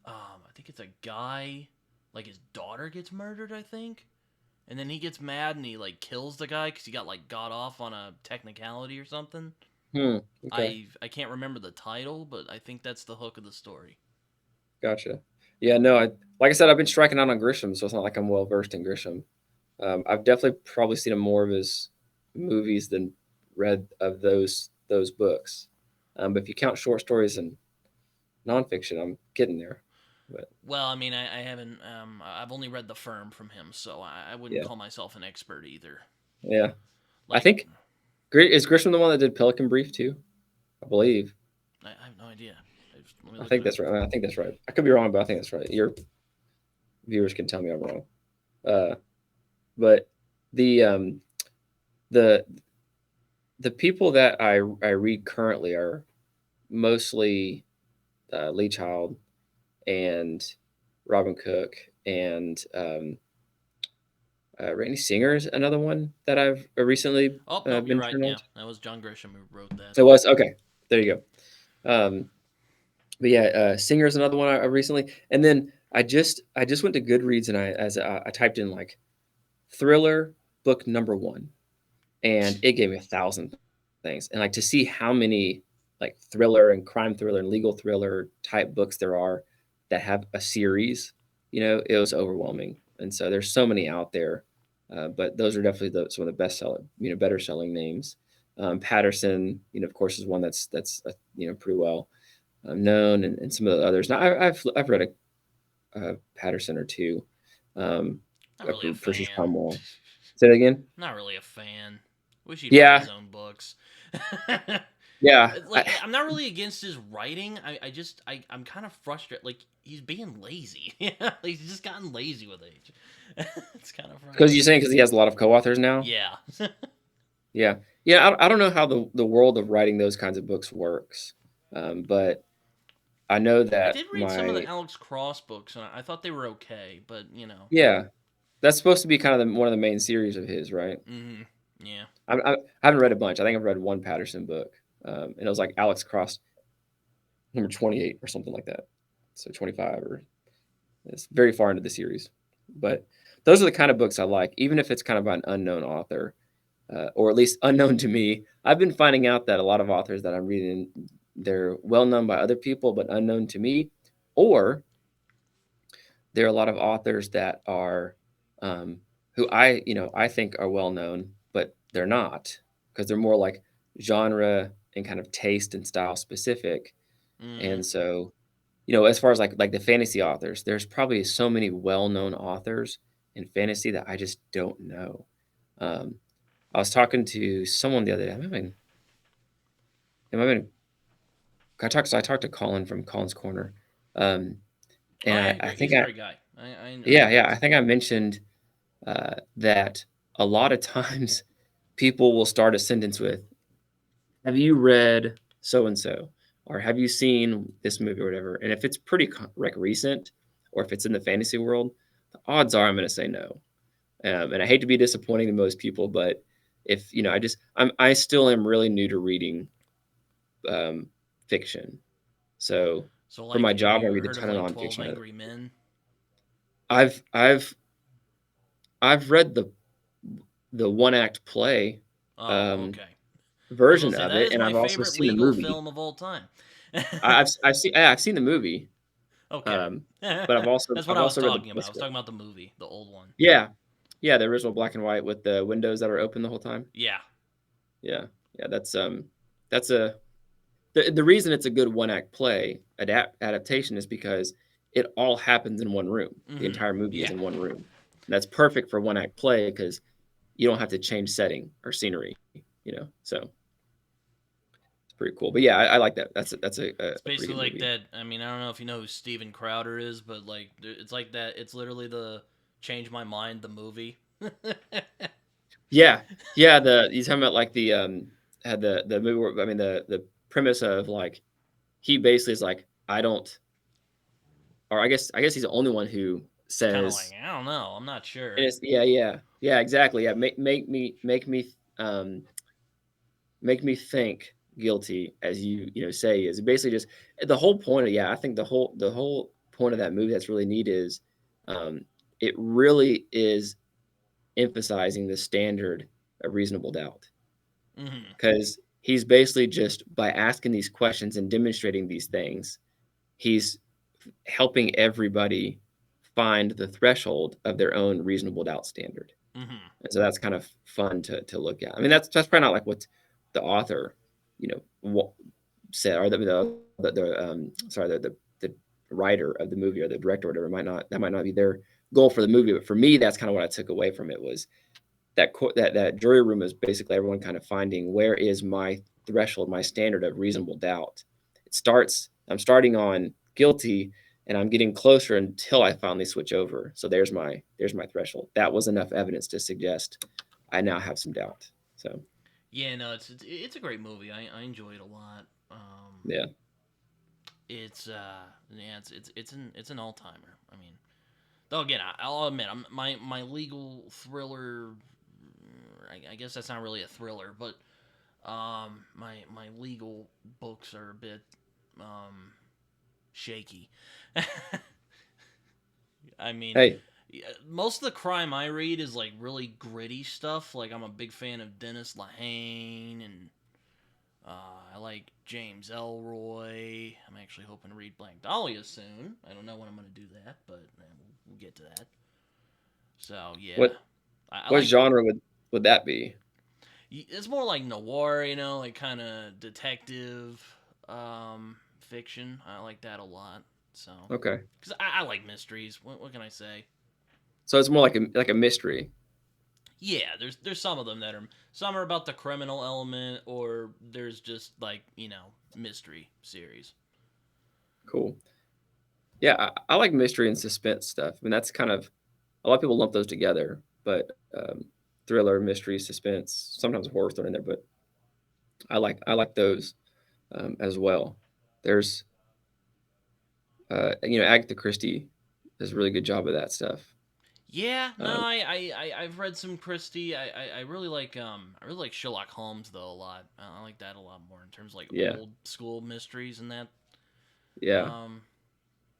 I think it's a guy, like his daughter gets murdered, I think, and then he gets mad and he like kills the guy because he got off on a technicality or something. Okay. I can't remember the title, but I think that's the hook of the story. Gotcha. Yeah. No. Like I said, I've been striking out on Grisham, so it's not like I'm well versed in Grisham. I've definitely probably seen more of his movies than read of those books. But if you count short stories and nonfiction, I'm getting there. But Well, I mean, I haven't. I've only read The Firm from him, so I wouldn't yeah, call myself an expert either. yeah. I Like, think is Grisham the one that did Pelican Brief too? I believe. I have no idea. Let me I look it think up. that's right. I think that's right. I could be wrong, but I think that's right. Your viewers can tell me I'm wrong. Uh, but the the the people that I read currently are mostly Lee Child and Robin Cook and Randy Singer is another one that I've recently Oh no, you're been right. turned on Yeah, to. that was John Grisham who wrote that. It was okay. There you go. But yeah, Singer is another one I recently, and then I just went to Goodreads and I typed in like thriller book number one, and it gave me 1,000 things, and like to see how many like thriller and crime thriller and legal thriller type books there are that have a series, it was overwhelming. and so there's so many out there. But those are definitely some of the best selling, better selling names. Patterson, of course, is one that's pretty well known, and some of the others. Now, I've read a Patterson or two. Um, Not really a Percy's fan. Cromwell. Say that again. Not really a fan. Wish he'd write Yeah, his own books. yeah. Like, I'm not really against his writing. I'm kind of frustrated. Like, he's being lazy. Yeah, he's just gotten lazy with age. It's kind of Because you're frustrating. saying because he has a lot of co-authors now. Yeah. Yeah, yeah. I don't know how the world of writing those kinds of books works, but I know I that did read some of my the Alex Cross books, and I thought they were okay, but you know. yeah, that's supposed to be kind of one of the main series of his, right? Mm-hmm. Yeah. I haven't read a bunch. I think I've read one Patterson book, and it was like Alex Cross number 28 or something like that. So 25 or it's very far into the series. But those are the kind of books I like, even if it's kind of by an unknown author, or at least unknown to me. I've been finding out that a lot of authors that I'm reading, they're well known by other people, but unknown to me, or there are a lot of authors that are um, who I think are well known, but they're not because they're more like genre and kind of taste and style specific. Mm. And so, as far as like the fantasy authors, there's probably so many well-known authors in fantasy that I just don't know. Um, I was talking to someone the other day. It might have been I talked to Colin from Colin's Corner, um, Oh and yeah, I great. think He's a I great guy. I yeah know yeah him. I think I mentioned that a lot of times people will start a sentence with, "Have you read so and so?" or "Have you seen this movie?" or whatever. And if it's pretty like recent, or if it's in the fantasy world, the odds are I'm going to say no. And I hate to be disappointing to most people, but if I still am really new to reading um, fiction. So So for like, my have job, I you read a heard of ton of like 12 nonfiction. Angry Men? I've I've I've read the one act play Oh, um, okay. I was gonna version say of that it, is and my I've also favorite seen the legal movie. film of all time. I've seen the movie, Okay. um, but That's what I've I was also read the talking about. I was manuscript. talking about the movie, the old one. Yeah, yeah, the original black and white with the windows that are open the whole time. Yeah. Yeah, yeah, that's the reason it's a good one act play adaptation is because it all happens in one room. The Mm-hmm. entire movie is Yeah. in one room. And that's perfect for one act play because you don't have to change setting or scenery. So it's pretty cool. But yeah, I like that. That's It's a pretty basically good like movie. that. I mean, I don't know if you know who Steven Crowder is, but like, it's like that. It's literally the Change My Mind, the movie. Yeah, yeah. The you talking about like had the movie. I mean the premise of like he basically is like I don't, or I guess he's the only one who It's kind of like, says, I don't know. I'm not and sure. it's yeah exactly yeah um make me think guilty as say is basically just the whole point of I think the whole point of that movie that's really neat is um it really is emphasizing the standard of reasonable doubt Mm-hmm. because he's basically just by asking these questions and demonstrating these things he's helping everybody find the threshold of their own reasonable doubt standard. Mm-hmm. And so that's kind of fun to look at. I mean, that's probably not like what the author, said, or the writer of the movie or the director or whatever might not be their goal for the movie. But for me, that's kind of what I took away from it was that jury room is basically everyone kind of finding where is my threshold, my standard of reasonable doubt. I'm starting on guilty and I'm getting closer until I finally switch over. So there's my threshold. That was enough evidence to suggest I now have some doubt. So Yeah, no, it's a great movie. I enjoy it a lot. yeah. It's yeah, it's an all timer. I mean, though again, I'll admit, my legal thriller. I guess that's not really a thriller, but my legal books are a bit um shaky. I mean, Hey, most of the crime I read is like really gritty stuff. Like I'm a big fan of Dennis Lehane, and I like James Elroy. I'm actually hoping to read Black Dahlia soon. I don't know when I'm going to do that, but we'll get to that. So yeah, What I what like. genre would that be? It's more like noir, like kind of detective fiction. I like that a lot. So, Okay. because I like mysteries. What can I say? So it's more like a mystery. Yeah, there's some of them that are some are about the criminal element, or there's just like mystery series. Cool. Yeah, I like mystery and suspense stuff. I mean, that's kind of a lot of people lump those together, but thriller, mystery, suspense, sometimes horror thrown in there, but I like those as well. There's Agatha Christie does a really good job of that stuff. Yeah, no, Um, I've read some Christie. I really like Sherlock Holmes though a lot. I like that a lot more in terms of like yeah, old school mysteries and that yeah, um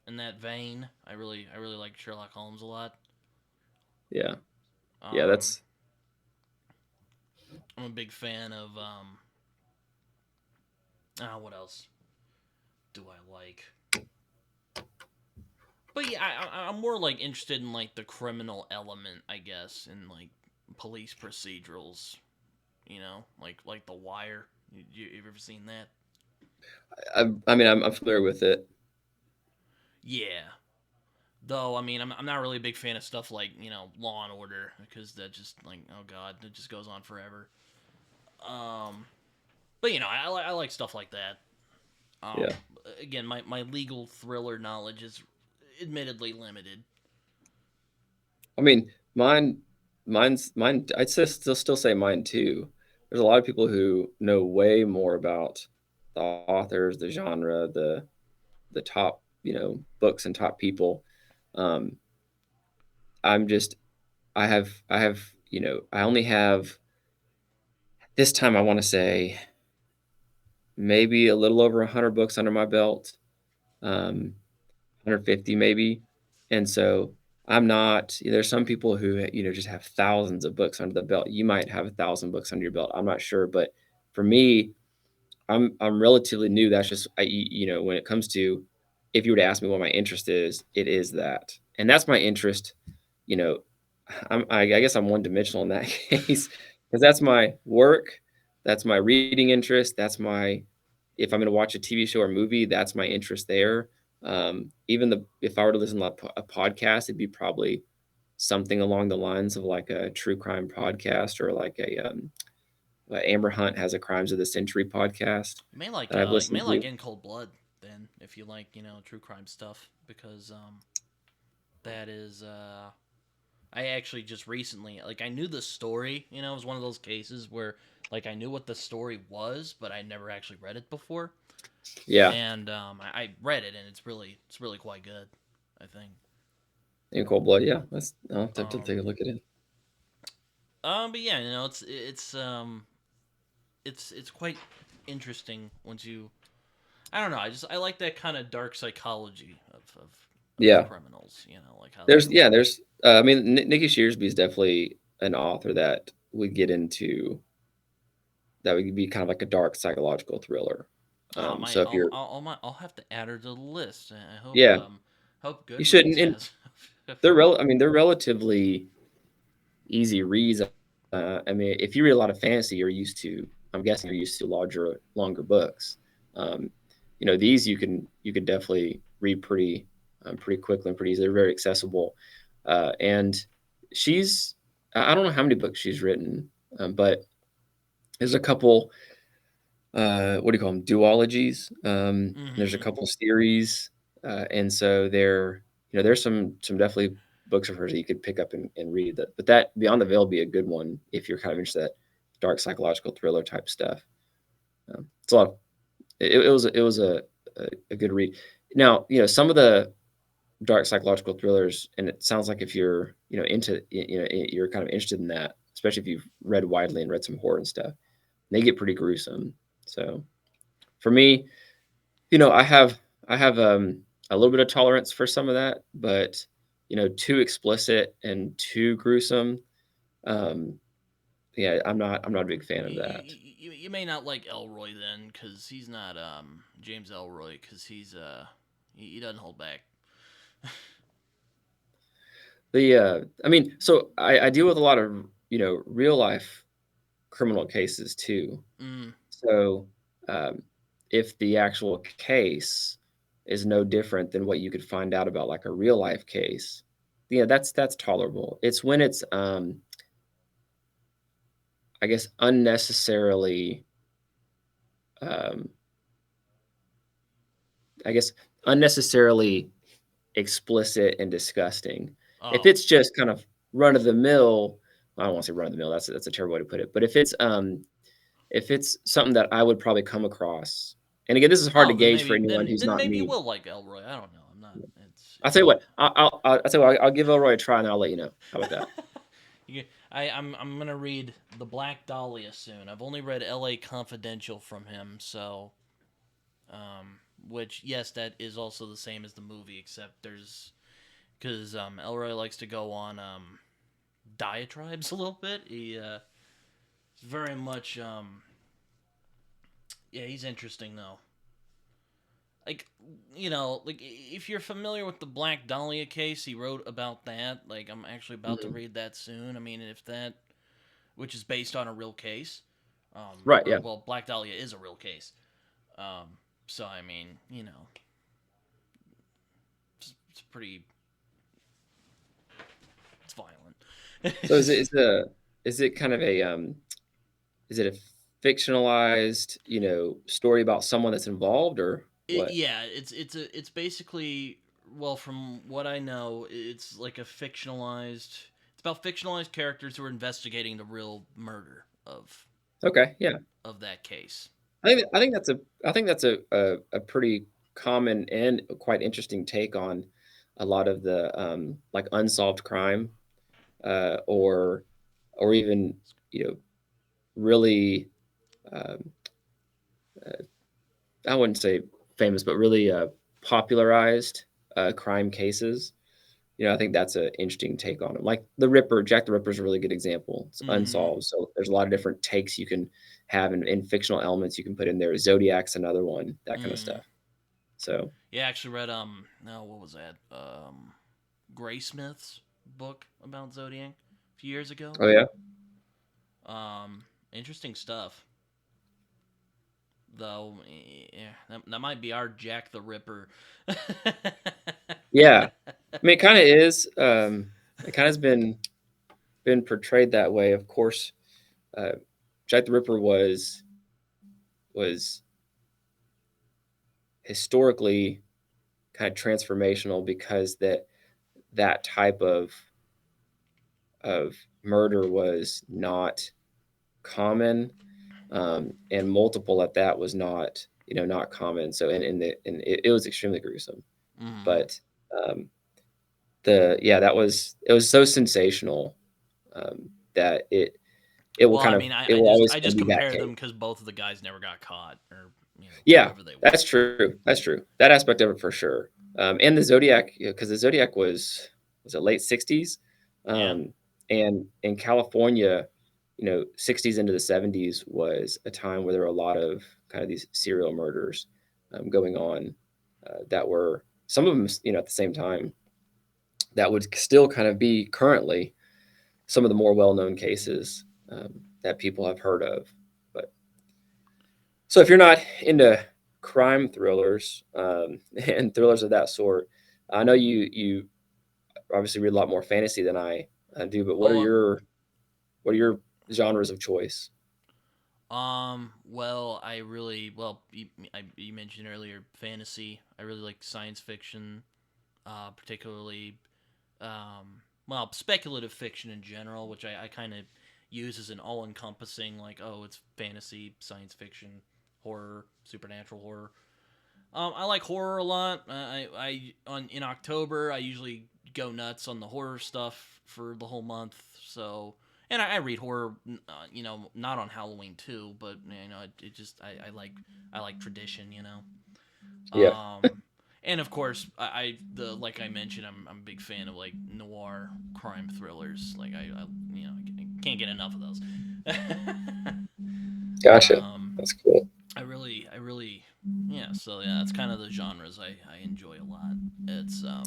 in that vein. I really like Sherlock Holmes a lot. yeah, yeah. Um, That's I'm a big fan of what else do I like? But yeah, I'm more like interested in like the criminal element, I guess, in like police procedurals. Like The Wire. You ever seen that? I mean I'm familiar with it. Yeah. Though I'm not really a big fan of stuff like Law and Order because that just like oh god, it just goes on forever. Um, but I like stuff like that. Yeah, Again, my legal thriller knowledge is admittedly limited. I mean mine. I'd still say mine too. There's a lot of people who know way more about the authors, the genre, the top books and top people. Um, I'm just I only have this time I want to say maybe a little over 100 books under my belt, 150 maybe. And so I'm not, there's some people who, just have thousands of books under the belt. You might have 1,000 books under your belt. I'm not sure. But for me, I'm relatively new. That's just, when it comes to, if you were to ask me what my interest is, it is that. And that's my interest, you know, I guess I'm one dimensional in that case because that's my work, that's my reading interest, that's my if I'm going to watch a TV show or movie, that's my interest there. Even if I were to listen to a podcast, it'd be probably something along the lines of like a true crime podcast or like Amber Hunt has a Crimes of the Century podcast that I've You may listened like to. In Cold Blood then if you like true crime stuff because that is I actually just recently like I knew the story. It was one of those cases where like I knew what the story was, but I never actually read it before. Yeah, And I read it, and it's really quite good. I think. in Cold Blood. Yeah, I'll have to take Um, a look at it. but yeah, it's quite interesting once you. I don't know. I like that kind of dark psychology of Yeah, criminals. Like how they go. there's. I mean, Nikki Shearsby is definitely an author that would get into that would be kind of like a dark psychological thriller. Oh my! So if you're, I'll have to add her to the list. I yeah, hope you Goodreads shouldn't. And has her. I mean, they're relatively easy reads. I mean, if you read a lot of fantasy, I'm guessing you're used to longer books. Um, these you can definitely read pretty quickly and pretty easily. They're very accessible. And she's, I don't know how many books she's written, but there's a couple what do you call them, duologies. There's a Mm-hmm. couple series, and so there's some definitely books of hers that you could pick up and read. But that Beyond the Veil would be a good one if you're kind of interested in that dark psychological thriller type stuff. It's a lot. It was a good read. Now some of the dark psychological thrillers, and it sounds like if you're into you're kind of interested in that, especially if you've read widely and read some horror and stuff. They get pretty gruesome. So for me, I have a little bit of tolerance for some of that, but too explicit and too gruesome. Um, yeah, I'm not a big fan of that. You may not like Elroy then, because he's not James Elroy, because he doesn't hold back. I mean, so I deal with a lot of, real life criminal cases too. Mm. So, um, if the actual case is no different than what you could find out about like a real life case, that's tolerable. It's when it's, I guess, um, I guess, unnecessarily explicit and disgusting. If Oh. it's just kind of run of the mill, I don't want to say run of the mill. That's a terrible way to put it. But if it's something that I would probably come across, and again, this is hard to Oh, then gauge for maybe anyone who's then not maybe you me. will like Elroy. I don't know. I'm not. I'll It's tell you all. what. I'll tell you what. I'll give Elroy a try, and I'll let you know. How about that? I'm gonna read The Black Dahlia soon. I've only read L.A. Confidential from him, so which yes, that is also the same as the movie, except there's because Elroy likes to go on diatribes a little bit. He very much yeah, he's interesting though. Like like if you're familiar with the Black Dahlia case, he wrote about that. Like I'm actually about to Mhm. read that soon. I mean, if that which is based on a real case. Right. Or Yeah. well, Black Dahlia is a real case. Um, so I mean, it's pretty, it's violent. So is it kind of a is it a fictionalized story about someone that's involved or what? Yeah, it's basically well, from what I know, it's like a fictionalized. It's about fictionalized characters who are investigating the real murder Okay. Yeah. of that case. I think that's a pretty common and quite interesting take on a lot of the like unsolved crime or even really um, uh, I wouldn't say famous but really popularized crime cases. I think that's an interesting take on it. Like the Ripper, Jack the Ripper is a really good example. It's Mm-hmm. unsolved, so there's a lot of different takes you can have and fictional elements you can put in there. Zodiac's another one, that kind of Mm. stuff. So, Yeah, I actually read no, what was that? Graysmith's book about Zodiac a few years ago. oh yeah, Interesting stuff. Though, yeah, that might be our Jack the Ripper. yeah. I mean, it kind of is. It kind of has been portrayed that way. Of course, uh, Jack the Ripper was historically kind of transformational because that type of murder was not common, and multiple at that was not common. So and it was extremely gruesome. Mm. But um, the yeah, it was so sensational that it will Well, I kind of mean, it will always I kind just of be that compared them case. because both of the guys never got caught, or Yeah, wherever they that's went. true. That's true. That aspect of it for sure. And the Zodiac, because the Zodiac was it late '60s, Yeah. and in California, 60s into the '70s was a time where there were a lot of kind of these serial murders going on that were some of them, at the same time that would still kind of be currently some of the more well-known cases that people have heard of. But so if you're not into crime thrillers and thrillers of that sort, I know you obviously read a lot more fantasy than I do. But Oh, what are your genres of choice? well, I really well. You mentioned earlier fantasy. I really like science fiction, particularly well, speculative fiction in general, which I kind of use as an all-encompassing, like, oh, it's fantasy, science fiction, horror, supernatural horror. I like horror a lot. In October I usually go nuts on the horror stuff for the whole month. So, and I read horror, not on Halloween too, but it just I like tradition, Yeah, and of course, the like I mentioned, I'm a big fan of like noir crime thrillers. Like I can't get enough of those. gotcha. um, That's cool. I really, yeah. So yeah, that's kind of the genres I enjoy a lot. It's So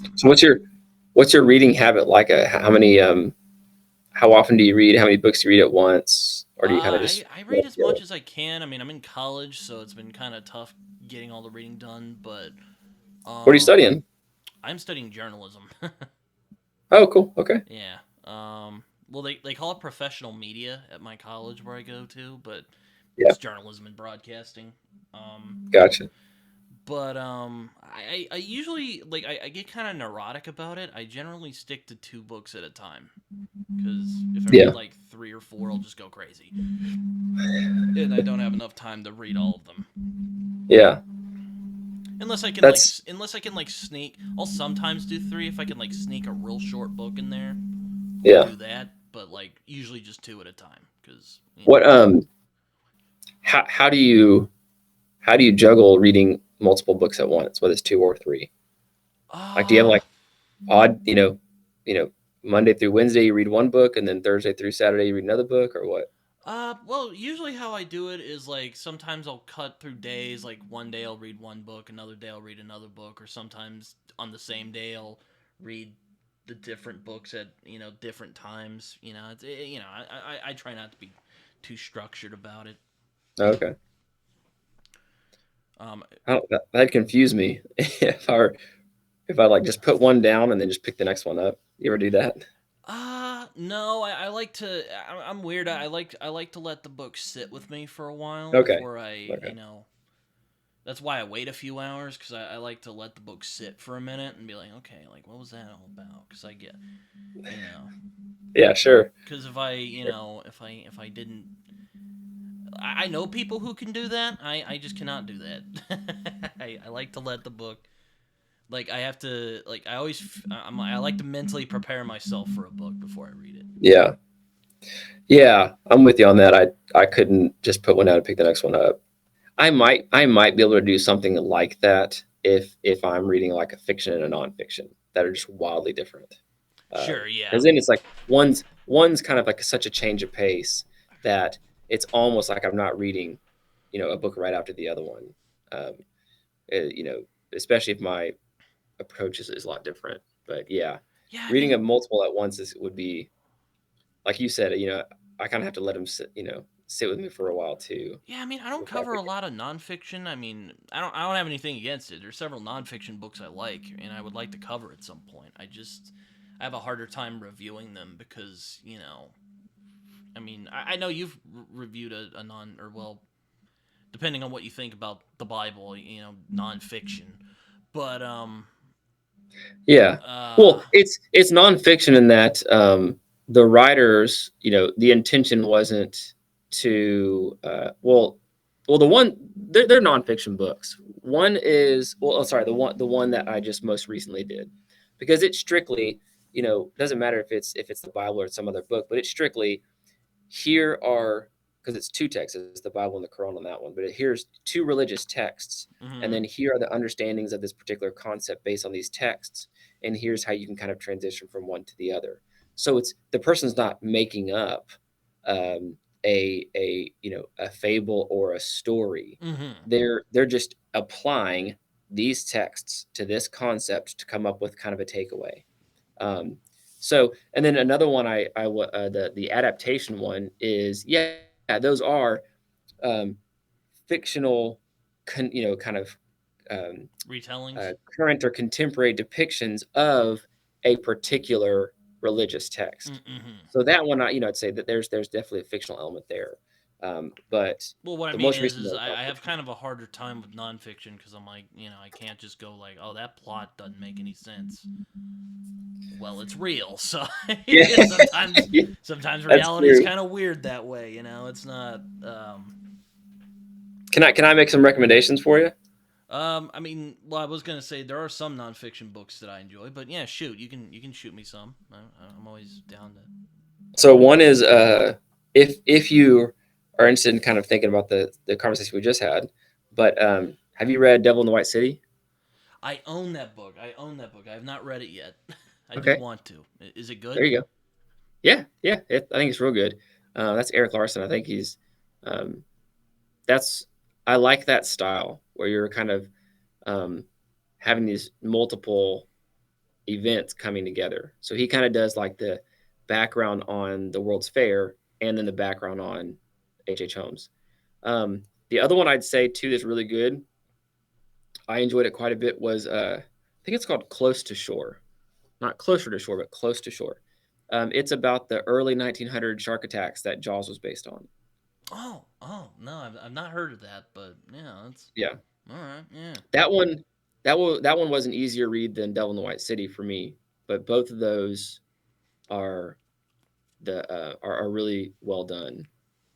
what's your reading habit like? How many how often do you read? How many books do you read at once, or do you kind of just I read as much as I can. I mean, I'm in college, so it's been kind of tough getting all the reading done. But what are you um, studying? I'm studying journalism. Oh, cool. Okay. Yeah. Well, they call it professional media at my college where I go to, but Yeah. it's journalism and broadcasting. Um, Gotcha. I usually like I get kind of neurotic about it. I generally stick to two books at a time because if I read Yeah. like three or four, I'll just go crazy, and I don't have enough time to read all of them. Yeah. That's Unless I can like sneak. I'll sometimes do three if I can like sneak a real short book in there. I'll yeah. do that, but like usually just two at a time because What how do you juggle reading multiple books at once, whether it's two or three? Like, do you have uh like odd, you know, Monday through Wednesday you read one book, and then Thursday through Saturday you read another book, or what? well, usually how I do it is like sometimes I'll cut through days. Like one day I'll read one book, another day I'll read another book, or sometimes on the same day I'll read the different books at different times. I try not to be too structured about it. Okay. Um, That'd confuse me if I like just put one down and then just pick the next one up. You ever do that? no, I like to. I'm weird. I like to let the book sit with me for a while Okay. before Okay. That's why I wait a few hours because I like to let the book sit for a minute and be like, okay, like what was that all about? Because I get, you know, Yeah, sure. because if I, if I didn't, I know people who can do that. I just cannot do that. I like to let the book. Like I have to like I always I like to mentally prepare myself for a book before I read it. Yeah. Yeah, I'm with you on that. I couldn't just put one down and pick the next one up. I might be able to do something like that if I'm reading like a fiction and a nonfiction that are just wildly different. Sure, yeah. Because then it's like one's kind of like such a change of pace that it's almost like I'm not reading, a book right after the other one. Um, you know, especially if my approach is a lot different. But yeah, Yeah, I reading mean, a multiple at once would be like you said. I kind of have to let them sit with me for a while too yeah, I mean, I don't before I cover a pick it. lot of nonfiction. I mean, I don't have anything against it. There's several nonfiction books I like, and I would like to cover at some point. I have a harder time reviewing them because I mean, I know you've reviewed a non or well, depending on what you think about the Bible, nonfiction, but Yeah. uh, Well, it's nonfiction in that the writers, the intention wasn't to the one they're nonfiction books. One is sorry, the one that I just most recently did, because it's strictly, doesn't matter if it's the Bible or it's some other book, but it's strictly here are, because it's two texts, it's the Bible and the Quran on that one, but here's two religious texts, and mm-hmm, then here are the understandings of this particular concept based on these texts, and here's how you can kind of transition from one to the other. So it's the person's not making up a fable or a story. mm-hmm. They're just applying these texts to this concept to come up with kind of a takeaway. Um, and then another one the adaptation one is, yeah, those are um, fictional, kind of um, Retellings. current or contemporary depictions of a particular religious text. Mm-hmm. So that one, I'd say that there's definitely a fictional element there. But Well, what I the mean most recent is one is I have nonfiction. kind of a harder time with nonfiction because I'm like, I can't just go like, oh, that plot doesn't make any sense. Well, it's real, so Yeah, sometimes sometimes that's reality is true. kind of weird that way. It's not. Can I make some recommendations for you? I mean, well, I was gonna say there are some nonfiction books that I enjoy, but yeah, shoot, you can shoot me some. I'm always down to. So one is if you are interested in kind of thinking about the conversation we just had, but have you read Devil in the White City? I own that book. I own that book. I have not read it yet. I do Okay, want to. Is it there good? you go. Yeah, yeah, I think it's real good. That's Eric Larson. I think um, that's I like that style where you're kind of um, having these multiple events coming together. So he kind of does like the background on the World's Fair and then the background on H.H. Holmes. The other one I'd say too that's really good, I enjoyed it quite a bit, was I think it's called Close to Shore. Not Closer to Shore, but Close to Shore. It's about the early 1900 shark attacks that Jaws was based on. Oh no, I've not heard of that, but yeah, that's Yeah, all right. Yeah. that one that one was an easier read than Devil in the White City for me, but both of those are are really well done.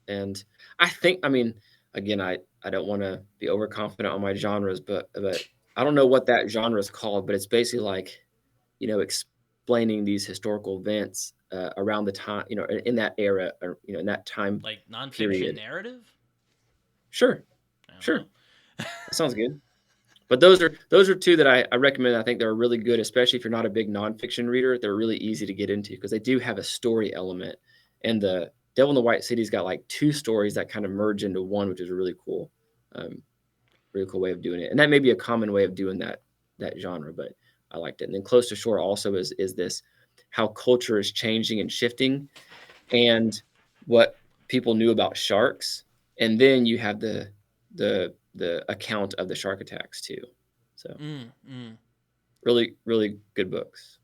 And I think, I mean, again, I don't want to be overconfident on my genres, but I don't know what that genre is called, but it's basically like, explaining these historical events around the time, in that era, or in that time Like nonfiction period. narrative? Sure, I don't sure, know. that sounds good. But those are two that I recommend. I think they're really good, especially if you're not a big nonfiction reader. They're really easy to get into because they do have a story element. And the Devil in the White City's got like two stories that kind of merge into one, which is a um, really cool way of doing it. And that may be a common way of doing that genre, but I liked it. And then Close to Shore also is this how culture is changing and shifting, and what people knew about sharks. And then you have the account of the shark attacks too. So Mm, mm. really, really good books.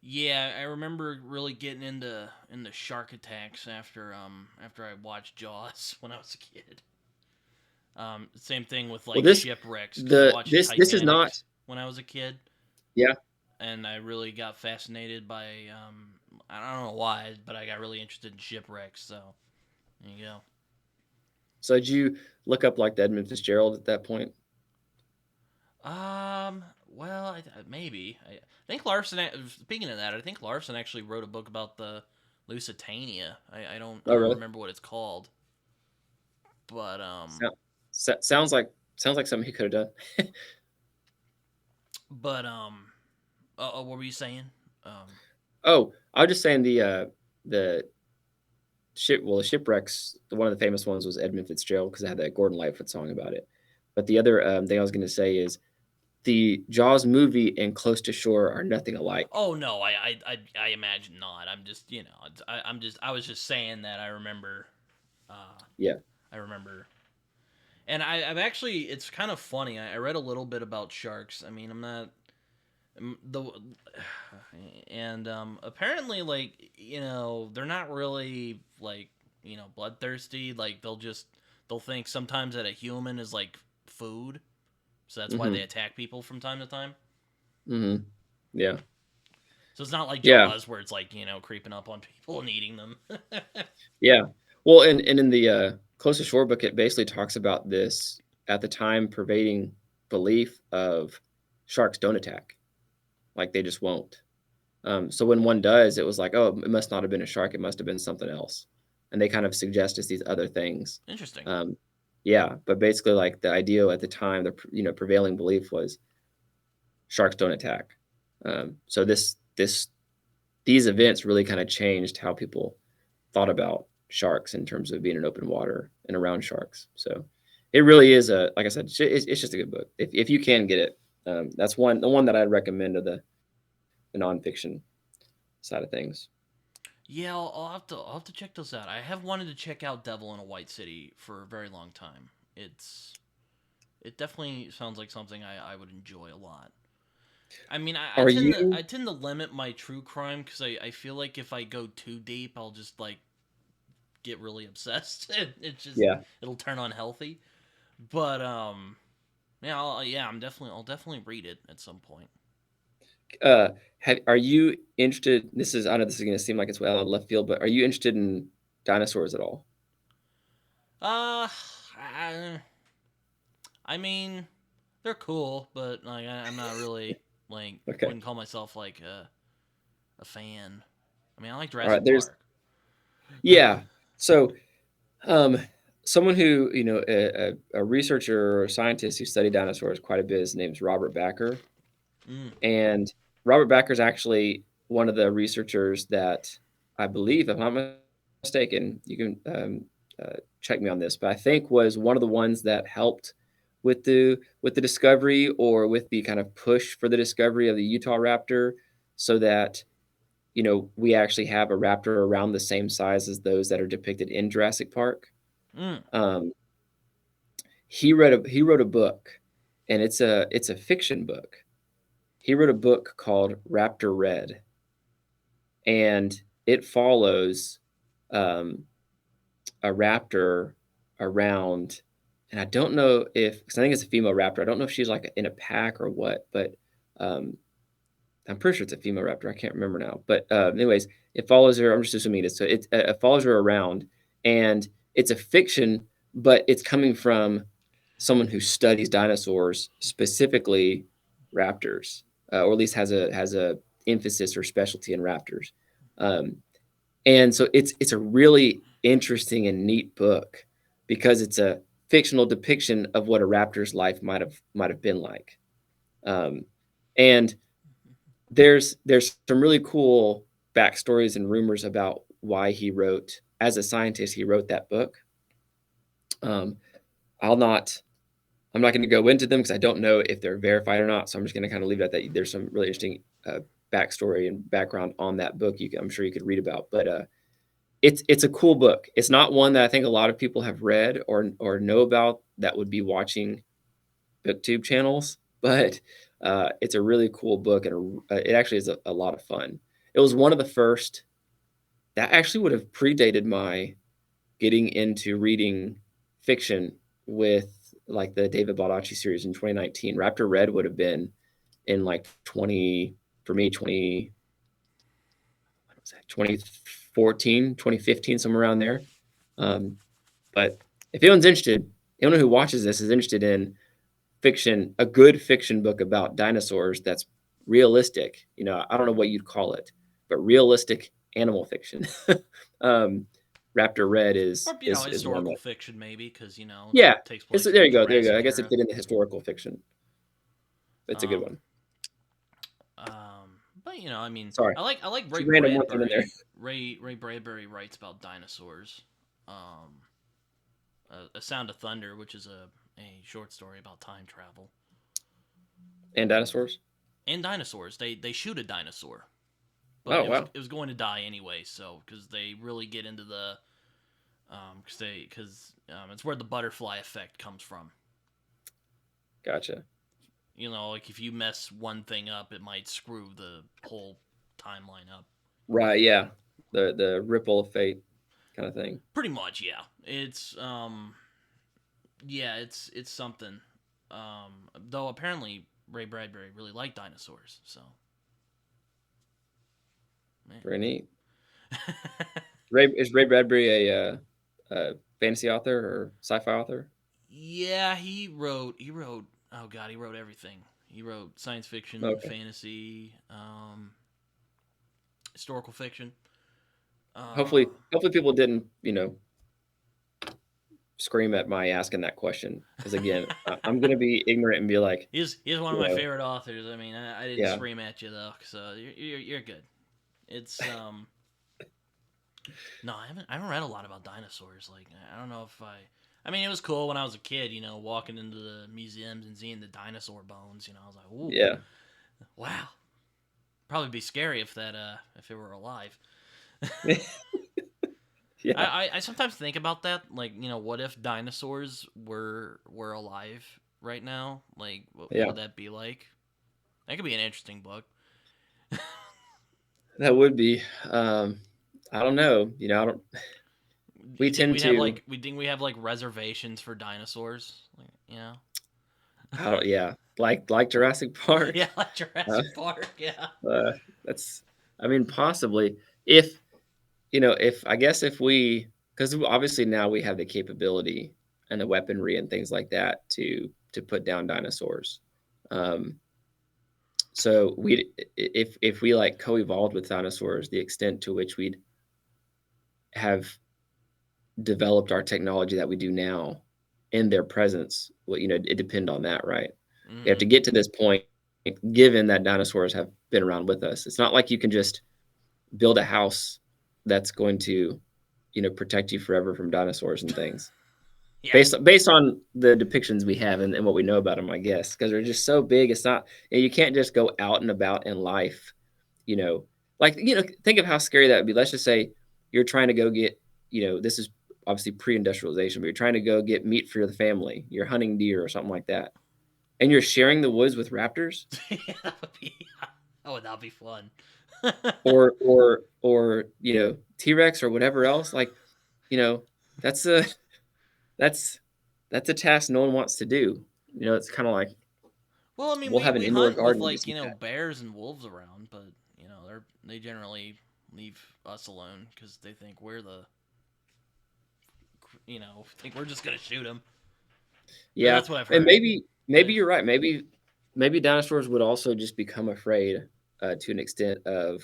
Yeah, I remember really getting into shark attacks after I watched Jaws when I was a kid. Same thing with Well, like shipwrecks because I watched this is Titanic not. when I was a kid, Yeah. and I really got fascinated by I don't know why, but I got really interested in shipwrecks. So there you go. So did you look up like the Edmund Fitzgerald at that point? Well, maybe. I think Larson. Speaking of that, I think Larson actually wrote a book about the Lusitania. I Oh, don't really? remember what it's called, but Sounds like something he could have done. but what were you saying? Um, Oh, I was just saying the the shipwrecks. One of the famous ones was Edmund Fitzgerald because I had that Gordon Lightfoot song about it. But the other thing I was going to say is the Jaws movie and Close to Shore are nothing alike. oh no, I imagine not. I'm just I was just saying that I remember. Uh, Yeah. I remember. And I've actually, it's kind of funny. I read a little bit about sharks. I mean, I'm not the and apparently like they're not really like bloodthirsty. Like they'll think sometimes that a human is like food, so that's why they Hmm. attack people from time to time. Hmm. Yeah. So it's not like Yeah. Jaws where it's like creeping up on people and eating them. Yeah. Well, and in the Close to Shore book, it basically talks about this at the time pervading belief of sharks don't attack, like they just won't. So when one does, it was like, oh, it must not have been a shark; it must have been something else, and they kind of suggest us these other things. Interesting. Um, yeah, but basically, like the idea at the time, the prevailing belief was sharks don't attack. So these events really kind of changed how people thought about sharks in terms of being in open water and around sharks. So it really is like I said, it's just a good book. If you can get it, that's the one that I'd recommend of the nonfiction side of things. Yeah, I'll have to check those out. I have wanted to check out Devil in a White City for a very long time. It definitely sounds like something I would enjoy a lot. I mean, Are you? I tend to limit my true crime because I feel like if I go too deep, I'll just like get really obsessed. Yeah. It'll turn unhealthy. But yeah, I'll definitely read it at some point. Uh, are you interested? I know this is going to seem like it's well out of left field, but are you interested in dinosaurs at all? Uh, I, I mean, they're cool, but like I'm not really like Okay. wouldn't call myself like a fan. I mean, I like All right. Jurassic Park. Yeah. So, um, someone who, a researcher or scientist who studied dinosaurs quite a bit, his name's Robert Backer. Mm, And Robert Backer is actually one of the researchers that I believe, if I'm not mistaken, you can check me on this, but I think was one of the ones that helped with the discovery or with the kind of push for the discovery of the Utah raptor. so that we actually have a raptor around the same size as those that are depicted in Jurassic Park. Mm. Um, he wrote a book, and it's a fiction book. He wrote a book called Raptor Red, and it follows um, a raptor around, and I don't know if, because I think it's a female raptor. I don't know if she's like in a pack or what, but um, I'm pretty sure it's a female raptor. I can't remember now. But anyways, it follows her. I'm just assuming it is. So it follows her around, and it's a fiction, but it's coming from someone who studies dinosaurs, specifically raptors, or at least has a emphasis or specialty in raptors. Um, and so it's a really interesting and neat book because it's a fictional depiction of what a raptor's life might have been like. Um, and there's some really cool backstories and rumors about why he wrote, as a scientist, he wrote that book. Um, I'm not going to go into them because I don't know if they're verified or not. So I'm just going to kind of leave it at that. There's some really interesting backstory and background on that book. I'm sure you could read about, but it's a cool book. It's not one that I think a lot of people have read or know about that would be watching BookTube channels, but it's a really cool book, and it actually is a lot of fun. It was one of the first that actually would have predated my getting into reading fiction with like the David Baldacci series in 2019. Raptor Red would have been in like 2014, 2015, somewhere around there. But if anyone's interested, anyone who watches this is interested in fiction, a good fiction book about dinosaurs that's realistic, I don't know what you'd call it, but realistic animal fiction. Raptor Red is Or, is one historical that, fiction maybe, because, yeah, it takes it's place there in you go, there you go. I Jurassic guess it era. fit into historical fiction. It's a good Um, one. but I mean, Sorry, I like Ray too random one thing in there. Bradbury. Ray Bradbury writes about dinosaurs. A Sound of Thunder, which is a short story about time travel And dinosaurs. and dinosaurs. They shoot a dinosaur, but Oh wow, it was going to die anyway. So because they really get into the because it's where the butterfly effect comes from. gotcha. Like if you mess one thing up, it might screw the whole timeline up. Right, yeah, the ripple of fate kind of thing. Pretty much, yeah. It's something. Though apparently Ray Bradbury really liked dinosaurs, so. Very neat. Is Ray Bradbury a fantasy author or sci-fi author? Yeah, he wrote. Oh God, he wrote everything. He wrote science fiction, Okay. fantasy, historical fiction. Hopefully people didn't scream at my asking that question, because again, I'm gonna be ignorant and be like, He's one of my favorite authors. I mean, I didn't yeah, scream at you though, so you're good. It's no, I haven't read a lot about dinosaurs. Like I don't know if I mean, it was cool when I was a kid, walking into the museums and seeing the dinosaur bones. I was like, ooh, yeah, wow. Probably be scary if it were alive. yeah, I sometimes think about that. Like, what if dinosaurs were alive right now? Like, what yeah. would that be like? That could be an interesting book. That would be. I don't know. I don't. Do We you think tend to. we have like reservations for dinosaurs? I don't. Yeah, like Jurassic Park. Yeah, like Uh, Jurassic Park. Yeah. that's. I mean, possibly if I guess if we, because obviously now we have the capability and the weaponry and things like that to put down dinosaurs. Um, so if we like co-evolved with dinosaurs, the extent to which we'd have developed our technology that we do now in their presence, well, it depend on that, right? We have Mm-hmm. to get to this point, given that dinosaurs have been around with us. It's not like you can just build a house that's going to protect you forever from dinosaurs and things, Yeah. based on the depictions we have and what we know about them, I guess, because they're just so big. It's not, you can't just go out and about in life think of how scary that would be. Let's just say you're trying to go get, this is obviously pre-industrialization, but you're trying to go get meat for the family. You're hunting deer or something like that, and you're sharing the woods with raptors, That would not be fun. or T-Rex or whatever else. Like, that's a that's that's a task no one wants to do. It's kind of like Well, I mean, we'll have an we indoor hunt with garden and like just eat that. bears and wolves around, but they generally leave us alone because they think we're the think we're just gonna shoot them. Yeah, That's what I've and heard. maybe you're right. Maybe dinosaurs would also just become afraid to an extent of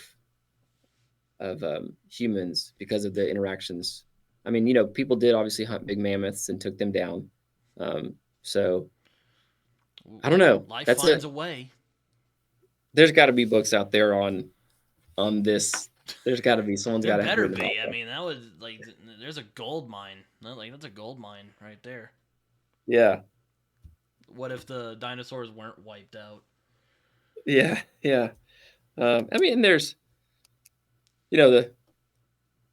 humans because of the interactions. I mean, people did obviously hunt big mammoths and took them down. So I don't know. Life finds a way. There's got to be books out there on this. There's got to be someone's There got to have better written be. about I that. mean, that was like there's a gold mine. Like that's a gold mine right there. Yeah, What if the dinosaurs weren't wiped out? yeah. I mean, the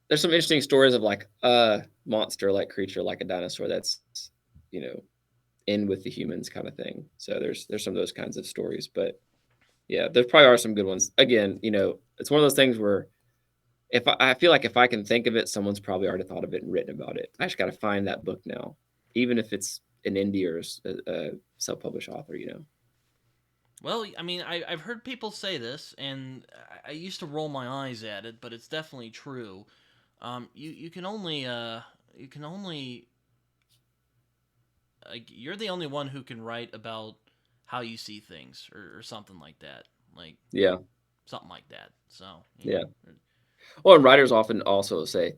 there's some interesting stories of like a monster like creature like a dinosaur that's you know in with the humans kind of thing. So there's some of those kinds of stories, but yeah, there probably are some good ones. Again, it's one of those things where if I feel like if I can think of it, someone's probably already thought of it and written about it. I just got to find that book now, even if it's an indie or a self-published author. Well, I mean, I've heard people say this, and I used to roll my eyes at it, but it's definitely true. You can only like you're the only one who can write about how you see things or something like that, like Yeah, something like that. So yeah. Well, and writers often also say,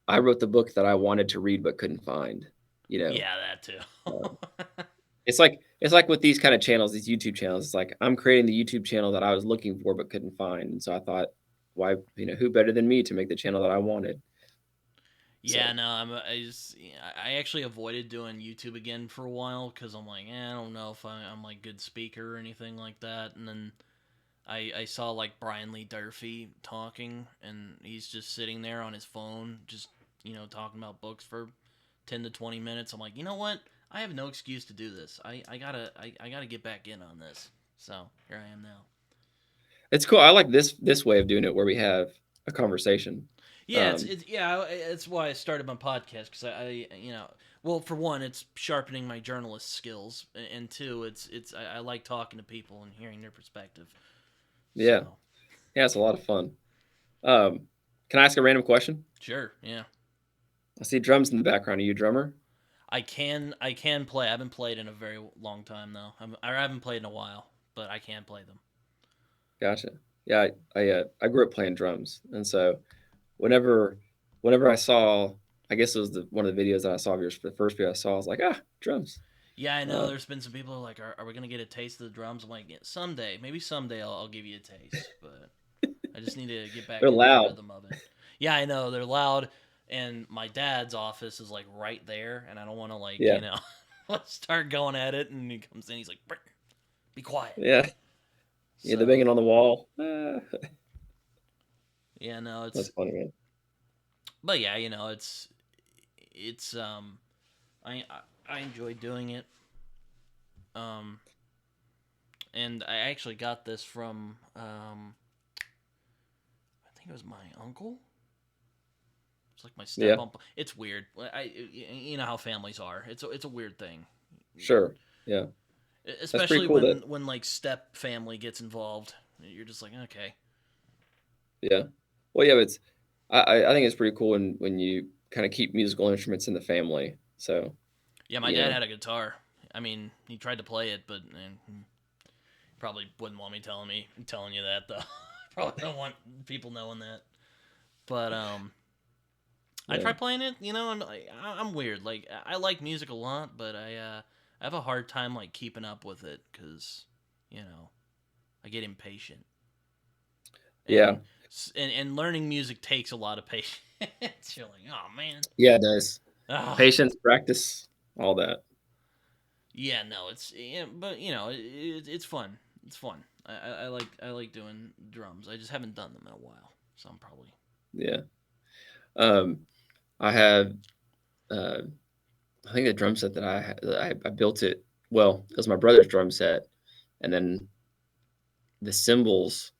I wrote the book that I wanted to read but couldn't find. You know, yeah, that um, too. it's like with these kind of channels, these YouTube channels. It's like I'm creating the YouTube channel that I was looking for but couldn't find, and so I thought, why, who better than me to make the channel that I wanted? Yeah, So no, I actually avoided doing YouTube again for a while because I'm like, I don't know if I'm like good speaker or anything like that. And then I saw like Brian Lee Durfee talking, and he's just sitting there on his phone, just talking about books for 10 to 20 minutes. I'm like, you know what? I have no excuse to do this. I gotta get back in on this. So here I am now. it's cool. I like this way of doing it where we have a conversation. Yeah, Um, it's why I started my podcast because well, for one, it's sharpening my journalist skills, and two, I like talking to people and hearing their perspective. yeah, So yeah, it's a lot of fun. Um, can I ask a random question? sure, yeah, I see drums in the background. Are you a drummer? I can play. I haven't played in a very long time though. I haven't played in a while, but I can play them. Gotcha. Yeah, I grew up playing drums, and so whenever whenever I saw, I guess it was one of the videos that I saw of yours, the first video I saw, I was like, drums. Yeah, I know. Uh, There's been some people who are like, are we gonna get a taste of the drums? I'm like, yeah, someday, maybe someday I'll give you a taste, but I just need to get back they're into the loud. rhythm of it. Yeah, I know they're loud, and my dad's office is like right there, and I don't want to Yeah, start going at it. And he comes in, he's like, "Britton, be quiet." yeah, yeah. They're So banging on the wall. yeah, no, That's it's funny, man. but yeah, it's I enjoy doing it. Um, and I actually got this from I think it was my uncle. It's like my step Yeah, uncle. It's weird. You know how families are. It's a weird thing, sure. Yeah, that's pretty especially cool. That when like step family gets involved. You're just like, okay, yeah. Well, yeah, but I think it's pretty cool when you kind of keep musical instruments in the family. So yeah. My you dad know, had a guitar. I mean, he tried to play it, but he probably wouldn't want me telling you that though. Probably don't want people knowing that. But I yeah, try playing it, and I'm weird. Like I like music a lot, but I have a hard time like keeping up with it because I get impatient, yeah, and and learning music takes a lot of patience. You're like, oh man, yeah. It does. ah, Patience, practice, all that. yeah, no, it's yeah, but it's fun. It's fun. I like doing drums. I just haven't done them in a while, so I'm probably. Yeah. Um, I have, uh, I think the drum set that I built it. Well, it was my brother's drum set, and then the cymbals.